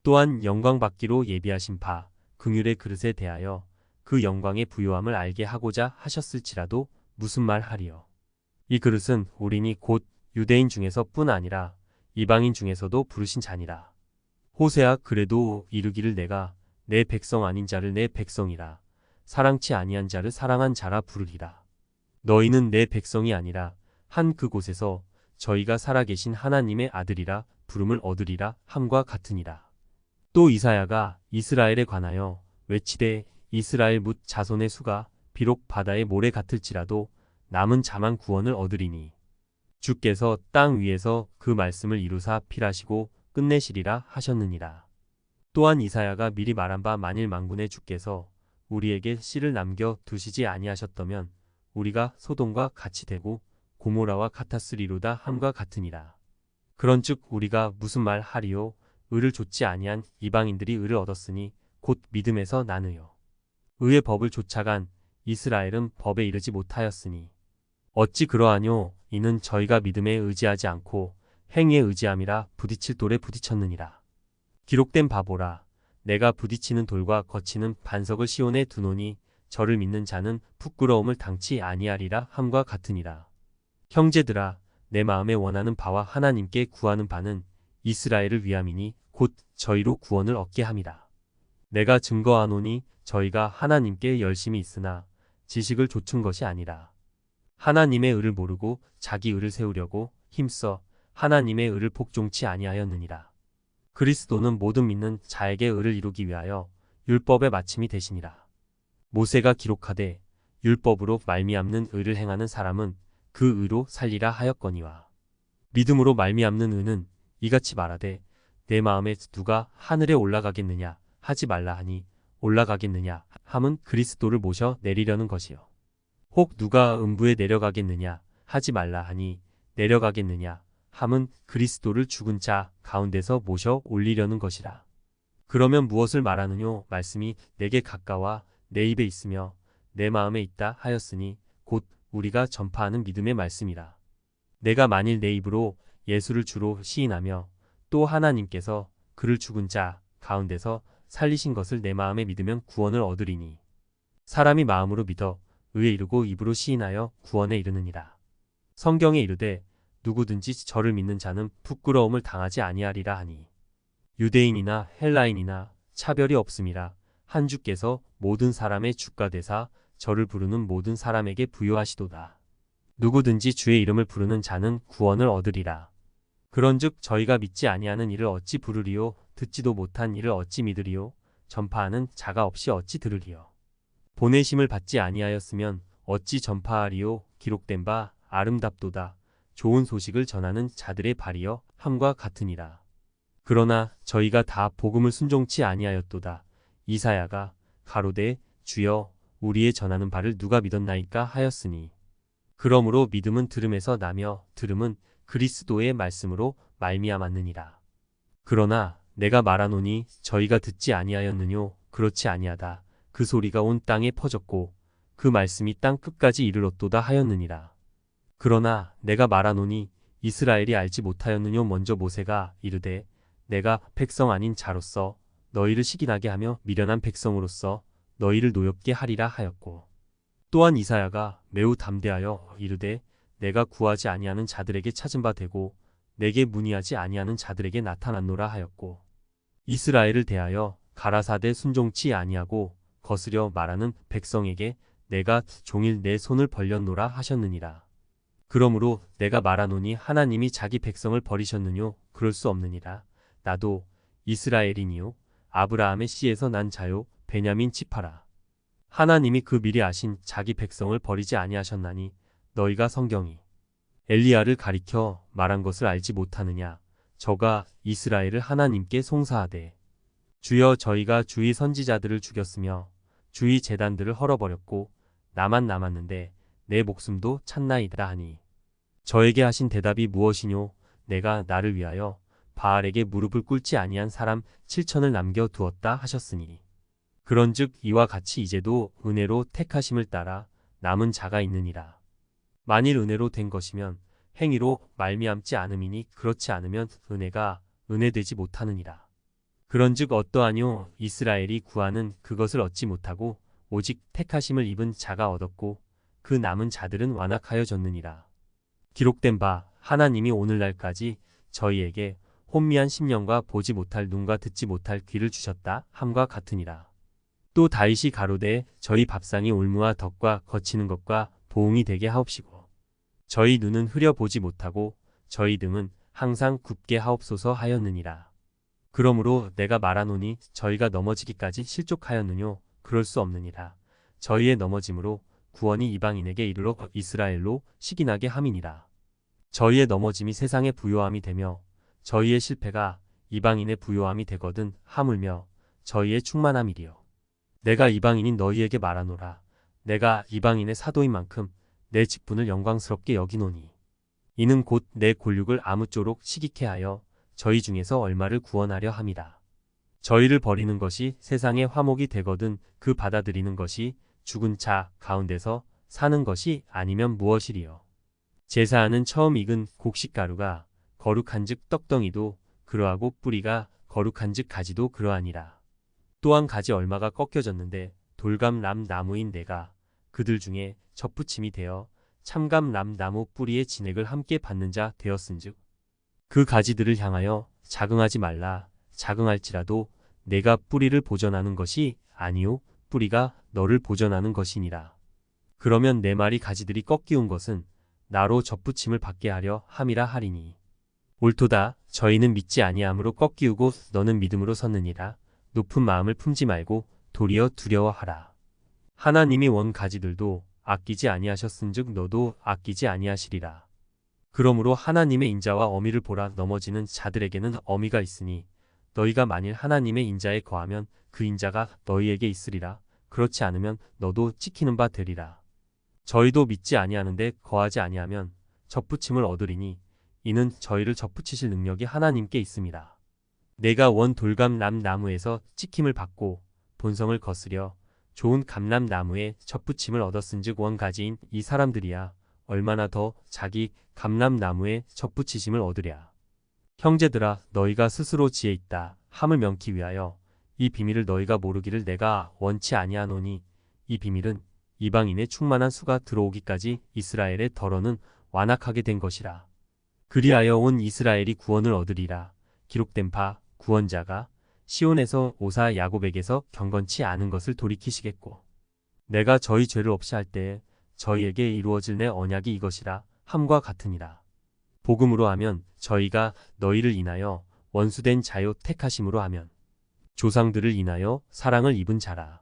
[SPEAKER 1] 또한 영광 받기로 예비하신 바 긍휼의 그릇에 대하여 그 영광의 부요함을 알게 하고자 하셨을지라도 무슨 말 하리요. 이 그릇은 우리니 곧 유대인 중에서 뿐 아니라 이방인 중에서도 부르신 자니라. 호세아 그래도 이르기를 내가 내 백성 아닌 자를 내 백성이라 사랑치 아니한 자를 사랑한 자라 부르리라. 너희는 내 백성이 아니라 한 그곳에서 저희가 살아계신 하나님의 아들이라 부름을 얻으리라 함과 같으니라. 또 이사야가 이스라엘에 관하여 외치되 이스라엘 뭇 자손의 수가 비록 바다의 모래 같을지라도 남은 자만 구원을 얻으리니 주께서 땅 위에서 그 말씀을 이루사 필하시고 끝내시리라 하셨느니라. 또한 이사야가 미리 말한 바 만일 만군의 주께서 우리에게 씨를 남겨 두시지 아니하셨다면 우리가 소돔과 같이 되고 고모라와 같았으리로다 함과 같으니라. 그런즉 우리가 무슨 말 하리요 의를 좇지 아니한 이방인들이 의를 얻었으니 곧 믿음에서 나느요. 의의 법을 좇아간 이스라엘은 법에 이르지 못하였으니 어찌 그러하뇨 이는 저희가 믿음에 의지하지 않고 행위에 의지함이라 부딪힐 돌에 부딪혔느니라. 기록된 바보라 내가 부딪히는 돌과 거치는 반석을 시온에 두노니 저를 믿는 자는 부끄러움을 당치 아니하리라 함과 같으니라. 형제들아 내 마음에 원하는 바와 하나님께 구하는 바는 이스라엘을 위함이니 곧 저희로 구원을 얻게 함이라. 내가 증거하노니 저희가 하나님께 열심히 있으나 지식을 좇은 것이 아니라 하나님의 의를 모르고 자기 의를 세우려고 힘써 하나님의 의를 복종치 아니하였느니라. 그리스도는 모든 믿는 자에게 의를 이루기 위하여 율법의 마침이 되시니라. 모세가 기록하되 율법으로 말미암는 의를 행하는 사람은 그 의로 살리라 하였거니와 믿음으로 말미암는 의는 이같이 말하되 내 마음에 누가 하늘에 올라가겠느냐 하지 말라 하니 올라가겠느냐 함은 그리스도를 모셔 내리려는 것이요. 혹 누가 음부에 내려가겠느냐 하지 말라 하니 내려가겠느냐 함은 그리스도를 죽은 자 가운데서 모셔 올리려는 것이라. 그러면 무엇을 말하느뇨 말씀이 내게 가까워 내 입에 있으며 내 마음에 있다 하였으니 곧 우리가 전파하는 믿음의 말씀이라. 내가 만일 내 입으로 예수를 주로 시인하며 또 하나님께서 그를 죽은 자 가운데서 살리신 것을 내 마음에 믿으면 구원을 얻으리니 사람이 마음으로 믿어 의에 이르고 입으로 시인하여 구원에 이르느니라. 성경에 이르되 누구든지 저를 믿는 자는 부끄러움을 당하지 아니하리라 하니 유대인이나 헬라인이나 차별이 없음이라 한 주께서 모든 사람의 주가 되사 저를 부르는 모든 사람에게 부요하시도다. 누구든지 주의 이름을 부르는 자는 구원을 얻으리라. 그런즉 저희가 믿지 아니하는 이를 어찌 부르리요? 듣지도 못한 이를 어찌 믿으리요? 전파하는 자가 없이 어찌 들으리요? 보내심을 받지 아니하였으면 어찌 전파하리요? 기록된 바 아름답도다. 좋은 소식을 전하는 자들의 발이여 함과 같으니라. 그러나 저희가 다 복음을 순종치 아니하였도다. 이사야가 가로되 주여 우리의 전하는 바를 누가 믿었나이까 하였으니 그러므로 믿음은 들음에서 나며 들음은 그리스도의 말씀으로 말미암았느니라. 그러나 내가 말하노니 저희가 듣지 아니하였느뇨? 그렇지 아니하다. 그 소리가 온 땅에 퍼졌고 그 말씀이 땅 끝까지 이르렀도다 하였느니라. 그러나 내가 말하노니 이스라엘이 알지 못하였느뇨? 먼저 모세가 이르되 내가 백성 아닌 자로서 너희를 시기나게 하며 미련한 백성으로서 너희를 노엽게 하리라 하였고 또한 이사야가 매우 담대하여 이르되 내가 구하지 아니하는 자들에게 찾은 바 되고 내게 문의하지 아니하는 자들에게 나타났노라 하였고 이스라엘을 대하여 가라사대 순종치 아니하고 거스려 말하는 백성에게 내가 종일 내 손을 벌렸노라 하셨느니라. 그러므로 내가 말하노니 하나님이 자기 백성을 버리셨느뇨? 그럴 수 없느니라. 나도 이스라엘이니요 아브라함의 씨에서 난 자요 베냐민 지파라. 하나님이 그 미리 아신 자기 백성을 버리지 아니하셨나니 너희가 성경이 엘리야를 가리켜 말한 것을 알지 못하느냐? 저가 이스라엘을 하나님께 송사하되 주여 저희가 주의 선지자들을 죽였으며 주의 제단들을 헐어버렸고 나만 남았는데 내 목숨도 찼나이다 하니 저에게 하신 대답이 무엇이뇨? 내가 나를 위하여 바알에게 무릎을 꿇지 아니한 사람 7천을 남겨두었다 하셨으니 그런즉 이와 같이 이제도 은혜로 택하심을 따라 남은 자가 있느니라. 만일 은혜로 된 것이면 행위로 말미암지 않음이니 그렇지 않으면 은혜가 은혜되지 못하느니라. 그런즉 어떠하뇨? 이스라엘이 구하는 그것을 얻지 못하고 오직 택하심을 입은 자가 얻었고 그 남은 자들은 완악하여졌느니라. 기록된 바 하나님이 오늘날까지 저희에게 혼미한 심령과 보지 못할 눈과 듣지 못할 귀를 주셨다 함과 같으니라. 또 다윗이 가로되 저희 밥상이 올무와 덕과 거치는 것과 보응이 되게 하옵시고 저희 눈은 흐려보지 못하고 저희 등은 항상 굽게 하옵소서 하였느니라. 그러므로 내가 말하노니 저희가 넘어지기까지 실족하였느뇨? 그럴 수 없느니라. 저희의 넘어짐으로 구원이 이방인에게 이르러 이스라엘로 시기나게 함이니라. 저희의 넘어짐이 세상의 부요함이 되며 저희의 실패가 이방인의 부요함이 되거든 하물며 저희의 충만함이리요. 내가 이방인인 너희에게 말하노라. 내가 이방인의 사도인 만큼 내 직분을 영광스럽게 여기노니 이는 곧 내 골육을 아무쪼록 시기케 하여 저희 중에서 얼마를 구원하려 함이라. 저희를 버리는 것이 세상의 화목이 되거든 그 받아들이는 것이 죽은 자 가운데서 사는 것이 아니면 무엇이리요. 제사하는 처음 익은 곡식가루가 거룩한즉 떡덩이도 그러하고 뿌리가 거룩한즉 가지도 그러하니라. 또한 가지 얼마가 꺾여졌는데 돌감람 나무인 내가 그들 중에 접붙임이 되어 참감람 나무 뿌리의 진액을 함께 받는 자 되었은즉 그 가지들을 향하여 자긍하지 말라. 자긍할지라도 내가 뿌리를 보전하는 것이 아니요 뿌리가 너를 보전하는 것이니라. 그러면 내 말이 가지들이 꺾이운 것은 나로 접붙임을 받게 하려 함이라 하리니 옳도다. 저희는 믿지 아니함으로 꺾이우고 너는 믿음으로 섰느니라. 높은 마음을 품지 말고 도리어 두려워하라. 하나님이 원 가지들도 아끼지 아니하셨은즉 너도 아끼지 아니하시리라. 그러므로 하나님의 인자와 어미를 보라. 넘어지는 자들에게는 어미가 있으니 너희가 만일 하나님의 인자에 거하면 그 인자가 너희에게 있으리라. 그렇지 않으면 너도 찍히는 바 되리라. 저희도 믿지 아니하는데 거하지 아니하면 접붙임을 얻으리니 이는 저희를 접붙이실 능력이 하나님께 있습니다. 내가 원 돌감람 나무에서 찍힘을 받고 본성을 거스려 좋은 감람나무에 접붙임을 얻었은즉 원 가지인 이 사람들이야 얼마나 더 자기 감람나무에 접붙이심을 얻으랴. 형제들아 너희가 스스로 지혜 있다 함을 명기 위하여 이 비밀을 너희가 모르기를 내가 원치 아니하노니 이 비밀은 이방인의 충만한 수가 들어오기까지 이스라엘의 덜어는 완악하게 된 것이라. 그리하여 온 이스라엘이 구원을 얻으리라. 기록된 바 구원자가 시온에서 오사 야곱에게서 경건치 않은 것을 돌이키시겠고 내가 저희 죄를 없이 할 때에 저희에게 이루어질 내 언약이 이것이라 함과 같으니라. 복음으로 하면 저희가 너희를 인하여 원수된 자요 택하심으로 하면 조상들을 인하여 사랑을 입은 자라.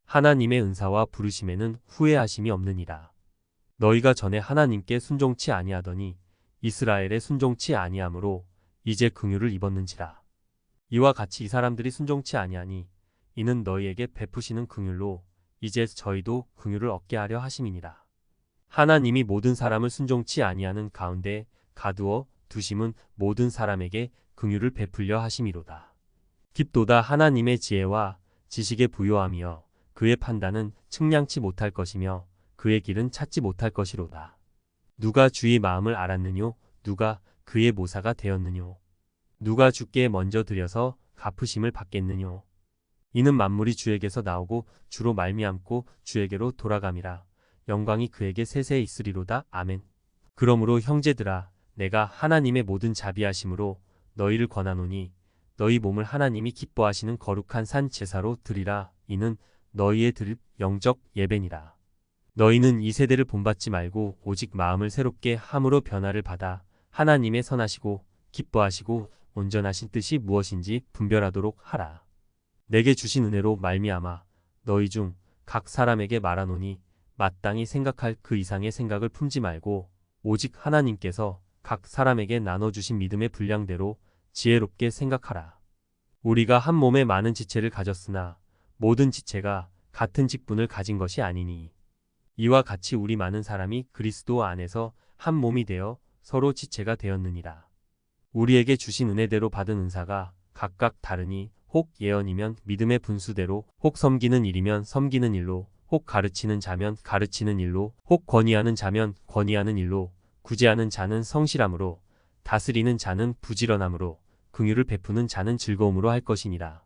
[SPEAKER 1] 하나님의 은사와 부르심에는 후회하심이 없느니라. 너희가 전에 하나님께 순종치 아니하더니 이스라엘에 순종치 아니하므로 이제 긍휼을 입었는지라. 이와 같이 이 사람들이 순종치 아니하니 이는 너희에게 베푸시는 긍휼로 이제 저희도 긍휼을 얻게 하려 하심이니라. 하나님이 모든 사람을 순종치 아니하는 가운데 가두어 두심은 모든 사람에게 긍휼을 베풀려 하심이로다. 깊도다 하나님의 지혜와 지식의 부요함이여 그의 판단은 측량치 못할 것이며 그의 길은 찾지 못할 것이로다. 누가 주의 마음을 알았느뇨? 누가 그의 모사가 되었느뇨? 누가 주께 먼저 드려서 갚으심을 받겠느뇨? 이는 만물이 주에게서 나오고 주로 말미암고 주에게로 돌아감이라. 영광이 그에게 세세에 있으리로다. 아멘. 그러므로 형제들아 내가 하나님의 모든 자비하심으로 너희를 권하노니 너희 몸을 하나님이 기뻐하시는 거룩한 산 제사로 드리라. 이는 너희의 드릴 영적 예배니라. 너희는 이 세대를 본받지 말고 오직 마음을 새롭게 함으로 변화를 받아 하나님의 선하시고 기뻐하시고 온전하신 뜻이 무엇인지 분별하도록 하라. 내게 주신 은혜로 말미암아 너희 중 각 사람에게 말하노니 마땅히 생각할 그 이상의 생각을 품지 말고 오직 하나님께서 각 사람에게 나눠주신 믿음의 분량대로 지혜롭게 생각하라. 우리가 한 몸에 많은 지체를 가졌으나 모든 지체가 같은 직분을 가진 것이 아니니 이와 같이 우리 많은 사람이 그리스도 안에서 한 몸이 되어 서로 지체가 되었느니라. 우리에게 주신 은혜대로 받은 은사가 각각 다르니 혹 예언이면 믿음의 분수대로, 혹 섬기는 일이면 섬기는 일로, 혹 가르치는 자면 가르치는 일로, 혹 권위하는 자면 권위하는 일로, 구제하는 자는 성실함으로, 다스리는 자는 부지런함으로, 긍휼을 베푸는 자는 즐거움으로 할 것이니라.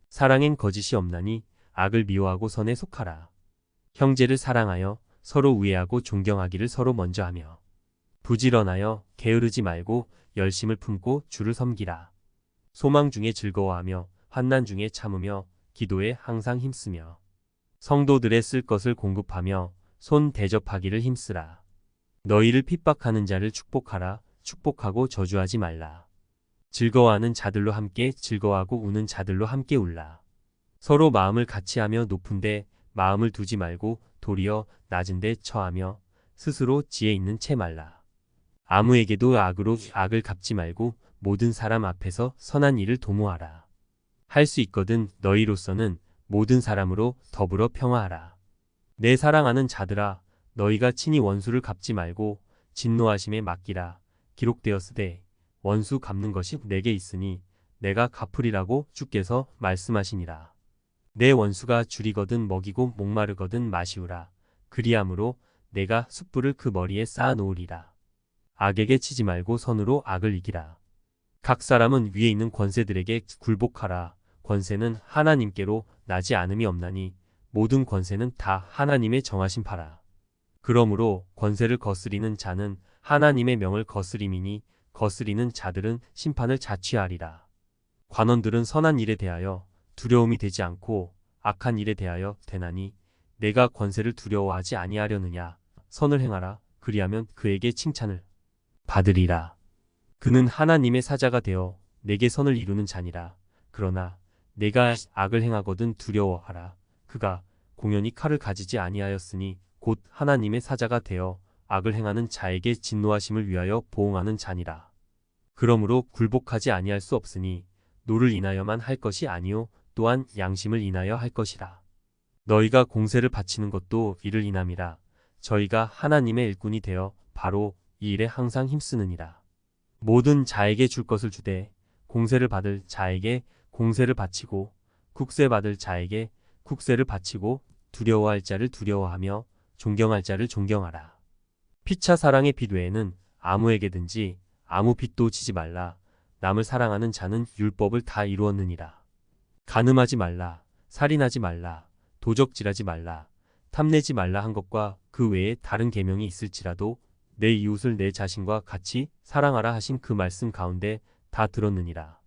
[SPEAKER 1] 사랑엔 거짓이 없나니 악을 미워하고 선에 속하라. 형제를 사랑하여 서로 우애하고 존경하기를 서로 먼저 하며 부지런하여 게으르지 말고 열심을 품고 주를 섬기라. 소망 중에 즐거워하며 환난 중에 참으며 기도에 항상 힘쓰며 성도들의 쓸 것을 공급하며 손 대접하기를 힘쓰라. 너희를 핍박하는 자를 축복하라. 축복하고 저주하지 말라. 즐거워하는 자들로 함께 즐거워하고 우는 자들로 함께 울라. 서로 마음을 같이하며 높은데 마음을 두지 말고 도리어 낮은데 처하며 스스로 지혜 있는 채 말라. 아무에게도 악으로 악을 갚지 말고 모든 사람 앞에서 선한 일을 도모하라. 할 수 있거든 너희로서는 모든 사람으로 더불어 평화하라. 내 사랑하는 자들아 너희가 친히 원수를 갚지 말고 진노하심에 맡기라. 기록되었으되 원수 갚는 것이 내게 있으니 내가 갚으리라고 주께서 말씀하시니라. 내 원수가 줄이거든 먹이고 목마르거든 마시우라. 그리함으로 내가 숯불을 그 머리에 쌓아 놓으리라. 악에게 치지 말고 선으로 악을 이기라. 각 사람은 위에 있는 권세들에게 굴복하라. 권세는 하나님께로 나지 않음이 없나니 모든 권세는 다 하나님의 정하신 바라. 그러므로 권세를 거스리는 자는 하나님의 명을 거스림이니 거스리는 자들은 심판을 자취하리라. 관원들은 선한 일에 대하여 두려움이 되지 않고 악한 일에 대하여 되나니 내가 권세를 두려워하지 아니하려느냐. 선을 행하라. 그리하면 그에게 칭찬을 받으리라. 그는 하나님의 사자가 되어 내게 선을 이루는 자니라. 그러나 내가 악을 행하거든 두려워하라. 그가 공연히 칼을 가지지 아니하였으니 곧 하나님의 사자가 되어 악을 행하는 자에게 진노하심을 위하여 보응하는 자니라. 그러므로 굴복하지 아니할 수 없으니 노를 인하여만 할 것이 아니요 또한 양심을 인하여 할 것이라. 너희가 공세를 바치는 것도 이를 인함이라. 저희가 하나님의 일꾼이 되어 바로 이 일에 항상 힘쓰느니라. 모든 자에게 줄 것을 주되 공세를 받을 자에게 공세를 바치고 국세 받을 자에게 국세를 바치고 두려워할 자를 두려워하며 존경할 자를 존경하라. 피차 사랑의 빛 외에는 아무에게든지 아무 빚도 지지 말라. 남을 사랑하는 자는 율법을 다 이루었느니라. 간음하지 말라. 살인하지 말라. 도적질하지 말라. 탐내지 말라 한 것과 그 외에 다른 계명이 있을지라도 내 이웃을 내 자신과 같이 사랑하라 하신 그 말씀 가운데 다 들었느니라.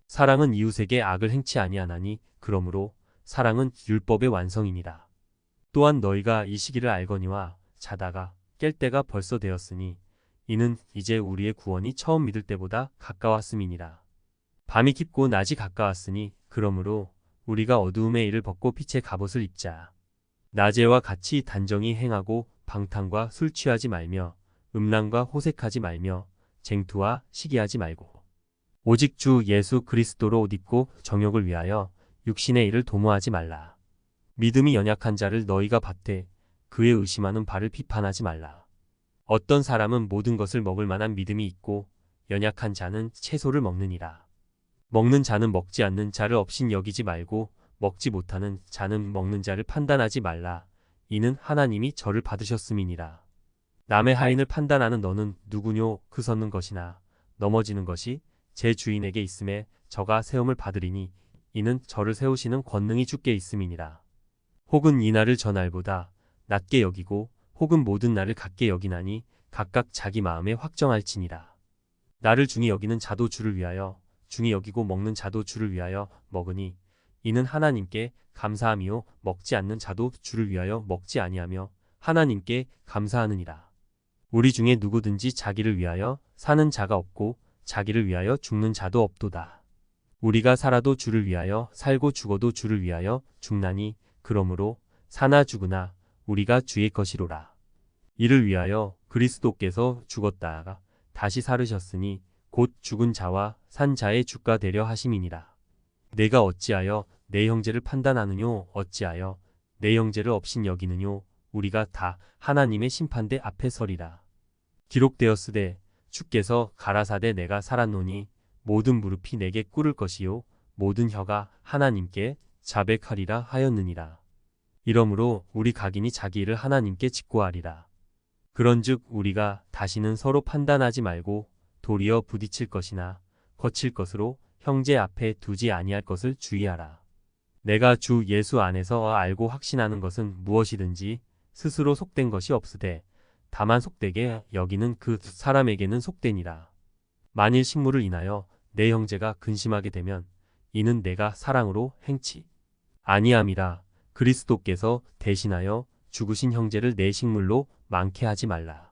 [SPEAKER 1] 사랑은 이웃에게 악을 행치 아니하나니 그러므로 사랑은 율법의 완성이니라. 또한 너희가 이 시기를 알거니와 자다가 깰 때가 벌써 되었으니 이는 이제 우리의 구원이 처음 믿을 때보다 가까웠음이니라. 밤이 깊고 낮이 가까웠으니 그러므로 우리가 어두움의 일을 벗고 빛의 갑옷을 입자. 낮에와 같이 단정히 행하고 방탕과 술 취하지 말며 음란과 호색하지 말며 쟁투와 시기하지 말고 오직 주 예수 그리스도로 옷 입고 정욕을 위하여 육신의 일을 도모하지 말라. 믿음이 연약한 자를 너희가 받되 그의 의심하는 바를 비판하지 말라. 어떤 사람은 모든 것을 먹을 만한 믿음이 있고 연약한 자는 채소를 먹느니라. 먹는 자는 먹지 않는 자를 업신 여기지 말고 먹지 못하는 자는 먹는 자를 판단하지 말라. 이는 하나님이 저를 받으셨음이니라. 남의 하인을 판단하는 너는 누구뇨? 그 섰는 것이나 넘어지는 것이 제 주인에게 있음에 저가 세움을 받으리니 이는 저를 세우시는 권능이 주께 있음이니라. 혹은 이 날을 저 날보다 낮게 여기고 혹은 모든 날을 같게 여기나니 각각 자기 마음에 확정할지니라. 나를 중히 여기는 자도 주를 위하여 중히 여기고 먹는 자도 주를 위하여 먹으니 이는 하나님께 감사함이요 먹지 않는 자도 주를 위하여 먹지 아니하며 하나님께 감사하느니라. 우리 중에 누구든지 자기를 위하여 사는 자가 없고 자기를 위하여 죽는 자도 없도다. 우리가 살아도 주를 위하여 살고 죽어도 주를 위하여 죽나니 그러므로 사나 죽으나 우리가 주의 것이로라. 이를 위하여 그리스도께서 죽었다가 다시 살으셨으니 곧 죽은 자와 산 자의 주가 되려 하심이니라. 내가 어찌하여 내 형제를 판단하느뇨? 어찌하여 내 형제를 업신 여기느뇨? 우리가 다 하나님의 심판대 앞에 서리라. 기록되었으되 주께서 가라사대 내가 살았노니 모든 무릎이 내게 꿇을 것이요 모든 혀가 하나님께 자백하리라 하였느니라. 이러므로 우리 각인이 자기 일을 하나님께 직고하리라. 그런즉 우리가 다시는 서로 판단하지 말고 도리어 부딪힐 것이나 거칠 것으로 형제 앞에 두지 아니할 것을 주의하라. 내가 주 예수 안에서 알고 확신하는 것은 무엇이든지 스스로 속된 것이 없으되 다만 속되게 여기는 그 사람에게는 속되니라. 만일 식물을 인하여 내 형제가 근심하게 되면 이는 내가 사랑으로 행치 아니함이라. 그리스도께서 대신하여 죽으신 형제를 내 식물로 많게 하지 말라.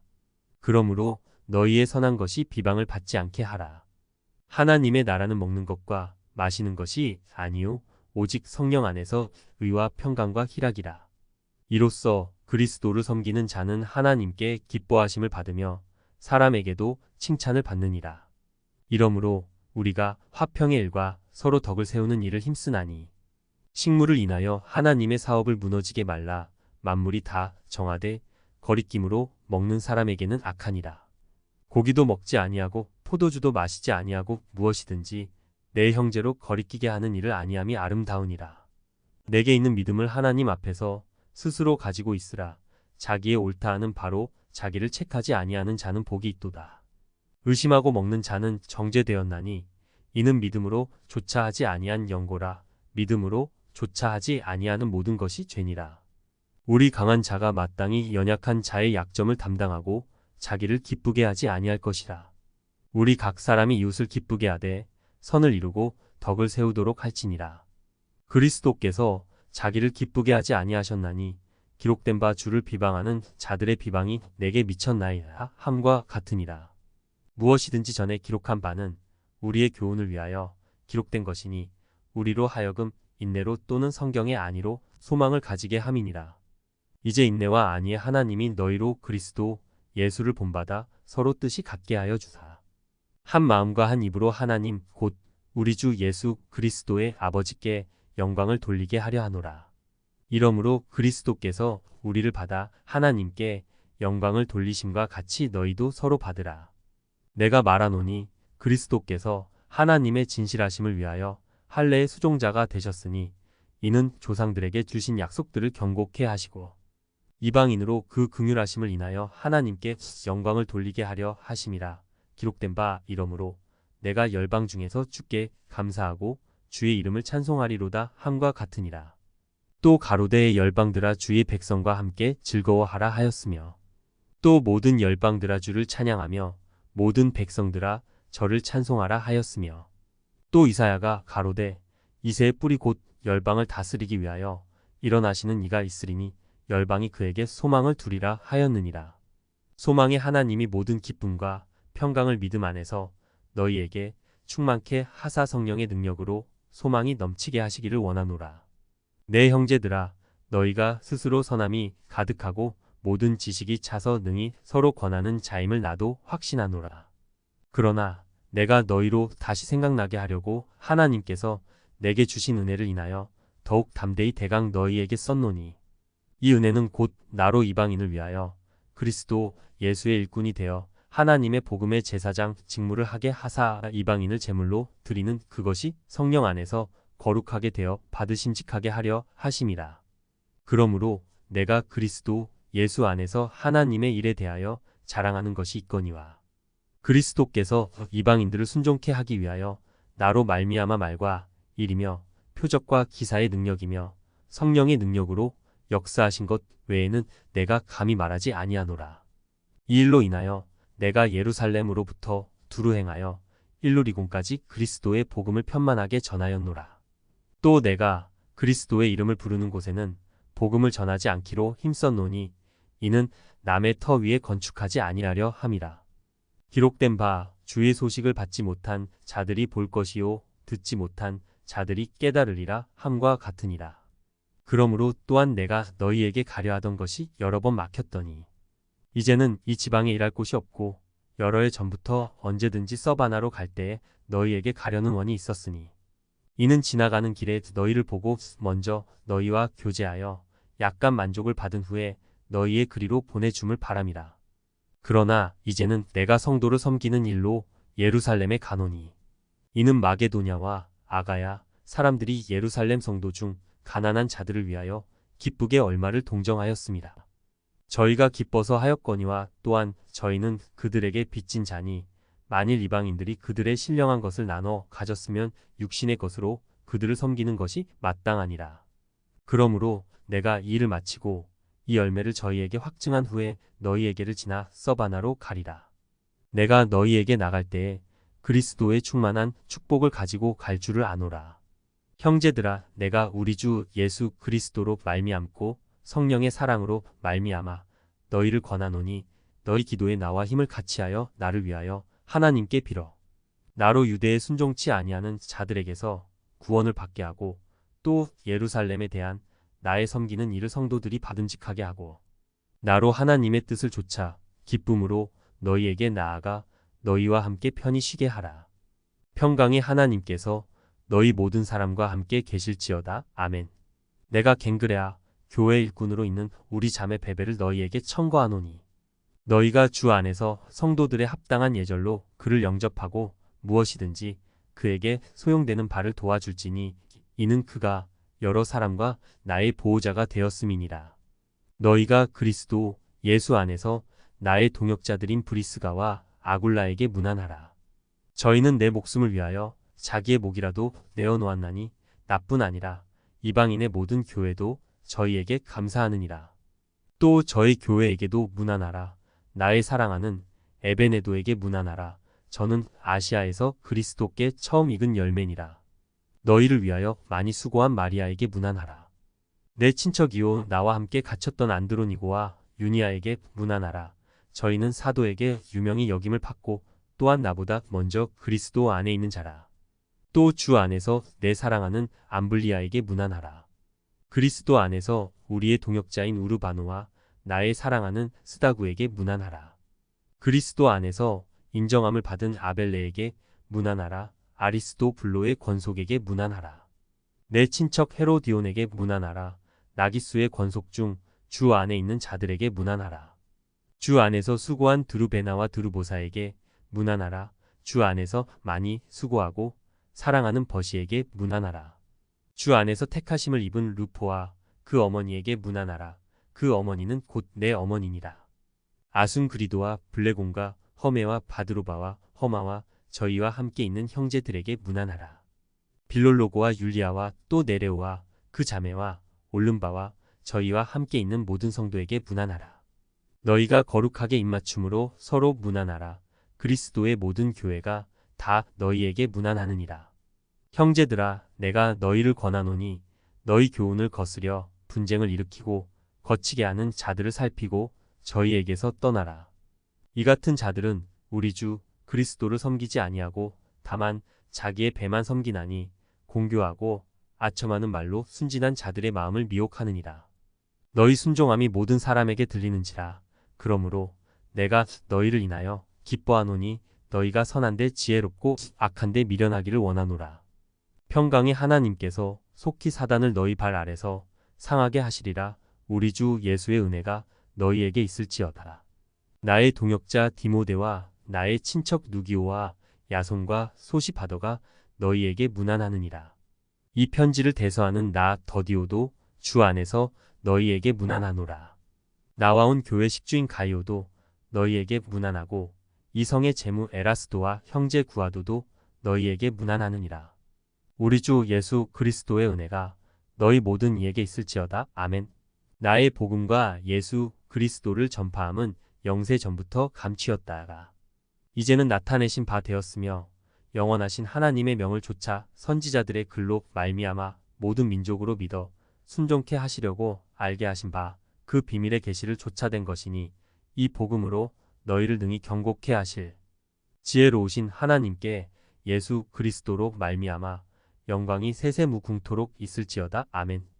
[SPEAKER 1] 그러므로 너희의 선한 것이 비방을 받지 않게 하라. 하나님의 나라는 먹는 것과 마시는 것이 아니요 오직 성령 안에서 의와 평강과 희락이라. 이로써 그리스도를 섬기는 자는 하나님께 기뻐하심을 받으며 사람에게도 칭찬을 받느니라. 이러므로 우리가 화평의 일과 서로 덕을 세우는 일을 힘쓰나니 식물을 인하여 하나님의 사업을 무너지게 말라. 만물이 다 정하되 거리낌으로 먹는 사람에게는 악하니라. 고기도 먹지 아니하고 포도주도 마시지 아니하고 무엇이든지 내 형제로 거리끼게 하는 일을 아니함이 아름다우니라. 내게 있는 믿음을 하나님 앞에서 스스로 가지고 있으라. 자기의 옳다 하는 바로 자기를 책하지 아니하는 자는 복이 있도다. 의심하고 먹는 자는 정죄되었나니 이는 믿음으로 조차하지 아니한 영고라. 믿음으로 조차하지 아니하는 모든 것이 죄니라. 우리 강한 자가 마땅히 연약한 자의 약점을 담당하고 자기를 기쁘게 하지 아니할 것이라. 우리 각 사람이 이웃을 기쁘게 하되 선을 이루고 덕을 세우도록 할지니라. 그리스도께서 자기를 기쁘게 하지 아니하셨나니 기록된 바 주를 비방하는 자들의 비방이 내게 미쳤나이다 함과 같으니라. 무엇이든지 전에 기록한 바는 우리의 교훈을 위하여 기록된 것이니 우리로 하여금 인내로 또는 성경의 안위로 소망을 가지게 함이니라. 이제 인내와 안위의 하나님이 너희로 그리스도 예수를 본받아 서로 뜻이 같게 하여 주사 한 마음과 한 입으로 하나님 곧 우리 주 예수 그리스도의 아버지께 영광을 돌리게 하려 하노라. 이러므로 그리스도께서 우리를 받아 하나님께 영광을 돌리심과 같이 너희도 서로 받으라. 내가 말하노니 그리스도께서 하나님의 진실하심을 위하여 할례의 수종자가 되셨으니 이는 조상들에게 주신 약속들을 경고케 하시고 이방인으로 그 긍휼하심을 인하여 하나님께 영광을 돌리게 하려 하심이라. 기록된 바 이러므로 내가 열방 중에서 주께 감사하고 주의 이름을 찬송하리로다 함과 같으니라. 또 가로되 열방들아 주의 백성과 함께 즐거워하라 하였으며 또 모든 열방들아 주를 찬양하며 모든 백성들아 저를 찬송하라 하였으며 또 이사야가 가로되 이새의 뿌리 곧 열방을 다스리기 위하여 일어나시는 이가 있으리니 열방이 그에게 소망을 두리라 하였느니라. 소망의 하나님이 모든 기쁨과 평강을 믿음 안에서 너희에게 충만케 하사 성령의 능력으로 소망이 넘치게 하시기를 원하노라. 내 형제들아, 너희가 스스로 선함이 가득하고 모든 지식이 차서 능히 서로 권하는 자임을 나도 확신하노라. 그러나 내가 너희로 다시 생각나게 하려고 하나님께서 내게 주신 은혜를 인하여 더욱 담대히 대강 너희에게 썼노니, 이 은혜는 곧 나로 이방인을 위하여 그리스도 예수의 일꾼이 되어 하나님의 복음의 제사장 직무를 하게 하사 이방인을 제물로 드리는 그것이 성령 안에서 거룩하게 되어 받으심직하게 하려 하심이라. 그러므로 내가 그리스도 예수 안에서 하나님의 일에 대하여 자랑하는 것이 있거니와, 그리스도께서 이방인들을 순종케 하기 위하여 나로 말미암아 말과 일이며 표적과 기사의 능력이며 성령의 능력으로 역사하신 것 외에는 내가 감히 말하지 아니하노라. 이 일로 인하여 내가 예루살렘으로부터 두루 행하여 일루리곤까지 그리스도의 복음을 편만하게 전하였노라. 또 내가 그리스도의 이름을 부르는 곳에는 복음을 전하지 않기로 힘썼노니, 이는 남의 터 위에 건축하지 아니하려 함이라. 기록된 바 주의 소식을 받지 못한 자들이 볼 것이요 듣지 못한 자들이 깨달으리라 함과 같으니라. 그러므로 또한 내가 너희에게 가려 하던 것이 여러 번 막혔더니, 이제는 이 지방에 일할 곳이 없고 여러 해 전부터 언제든지 서바나로 갈 때에 너희에게 가려는 원이 있었으니, 이는 지나가는 길에 너희를 보고 먼저 너희와 교제하여 약간 만족을 받은 후에 너희의 그리로 보내줌을 바람이라. 그러나 이제는 내가 성도를 섬기는 일로 예루살렘에 가노니, 이는 마게도냐와 아가야 사람들이 예루살렘 성도 중 가난한 자들을 위하여 기쁘게 얼마를 동정하였습니다. 저희가 기뻐서 하였거니와 또한 저희는 그들에게 빚진 자니, 만일 이방인들이 그들의 신령한 것을 나눠 가졌으면 육신의 것으로 그들을 섬기는 것이 마땅하니라. 그러므로 내가 이 일을 마치고 이 열매를 저희에게 확증한 후에 너희에게를 지나 서바나로 가리라. 내가 너희에게 나갈 때에 그리스도의 충만한 축복을 가지고 갈 줄을 아노라. 형제들아, 내가 우리 주 예수 그리스도로 말미암고 성령의 사랑으로 말미암아 너희를 권하노니, 너희 기도에 나와 힘을 같이하여 나를 위하여 하나님께 빌어 나로 유대에 순종치 아니하는 자들에게서 구원을 받게 하고, 또 예루살렘에 대한 나의 섬기는 일을 성도들이 받음직하게 하고, 나로 하나님의 뜻을 좇아 기쁨으로 너희에게 나아가 너희와 함께 편히 쉬게 하라. 평강의 하나님께서 너희 모든 사람과 함께 계실지어다. 아멘. 내가 갱그레아 교회 일꾼으로 있는 우리 자매 베베를 너희에게 청거하노니, 너희가 주 안에서 성도들의 합당한 예절로 그를 영접하고 무엇이든지 그에게 소용되는 바를 도와줄지니, 이는 그가 여러 사람과 나의 보호자가 되었음이니라. 너희가 그리스도 예수 안에서 나의 동역자들인 브리스가와 아굴라에게 문안하라. 저희는 내 목숨을 위하여 자기의 목이라도 내어놓았나니 나뿐 아니라 이방인의 모든 교회도 저희에게 감사하느니라. 또 저희 교회에게도 문안하라. 나의 사랑하는 에베네도에게 문안하라. 저는 아시아에서 그리스도께 처음 익은 열매니라. 너희를 위하여 많이 수고한 마리아에게 문안하라. 내 친척이요 나와 함께 갇혔던 안드로니고와 유니아에게 문안하라. 저희는 사도에게 유명히 여김을 받고 또한 나보다 먼저 그리스도 안에 있는 자라. 또 주 안에서 내 사랑하는 암블리아에게 문안하라. 그리스도 안에서 우리의 동역자인 우르바노와 나의 사랑하는 스다구에게 문안하라. 그리스도 안에서 인정함을 받은 아벨레에게 문안하라. 아리스도 블로의 권속에게 문안하라. 내 친척 헤로디온에게 문안하라. 나기수의 권속 중 주 안에 있는 자들에게 문안하라. 주 안에서 수고한 드루베나와 드루보사에게 문안하라. 주 안에서 많이 수고하고 사랑하는 버시에게 문안하라. 주 안에서 택하심을 입은 루포와 그 어머니에게 문안하라. 그 어머니는 곧 내 어머니니라. 아순그리도와 블레곤과 허메와 바드로바와 허마와 저희와 함께 있는 형제들에게 문안하라. 빌롤로고와 율리아와 또 네레오와 그 자매와 올름바와 저희와 함께 있는 모든 성도에게 문안하라. 너희가 거룩하게 입맞춤으로 서로 문안하라. 그리스도의 모든 교회가 다 너희에게 문안하느니라. 형제들아, 내가 너희를 권하노니 너희 교훈을 거스려 분쟁을 일으키고 거치게 하는 자들을 살피고 저희에게서 떠나라. 이 같은 자들은 우리 주 그리스도를 섬기지 아니하고 다만 자기의 배만 섬기나니 공교하고 아첨하는 말로 순진한 자들의 마음을 미혹하느니라. 너희 순종함이 모든 사람에게 들리는지라. 그러므로 내가 너희를 인하여 기뻐하노니 너희가 선한데 지혜롭고 악한데 미련하기를 원하노라. 평강의 하나님께서 속히 사단을 너희 발 아래서 상하게 하시리라. 우리 주 예수의 은혜가 너희에게 있을지어다. 나의 동역자 디모데와 나의 친척 누기오와 야손과 소시바더가 너희에게 문안하느니라. 이 편지를 대서하는 나 더디오도 주 안에서 너희에게 문안하노라. 나와 온 교회 식주인 가이오도 너희에게 문안하고 이성의 제무 에라스도와 형제 구아도도 너희에게 문안하느니라. 우리 주 예수 그리스도의 은혜가 너희 모든 이에게 있을지어다. 아멘. 나의 복음과 예수 그리스도를 전파함은 영세 전부터 감추었다가 이제는 나타내신 바 되었으며 영원하신 하나님의 명을 좇아 선지자들의 글로 말미암아 모든 민족으로 믿어 순종케 하시려고 알게 하신 바 그 비밀의 계시를 좇아된 것이니 이 복음으로 너희를 능히 경고케 하실 지혜로우신 하나님께 예수 그리스도로 말미암아 영광이 세세무궁토록 있을지어다. 아멘.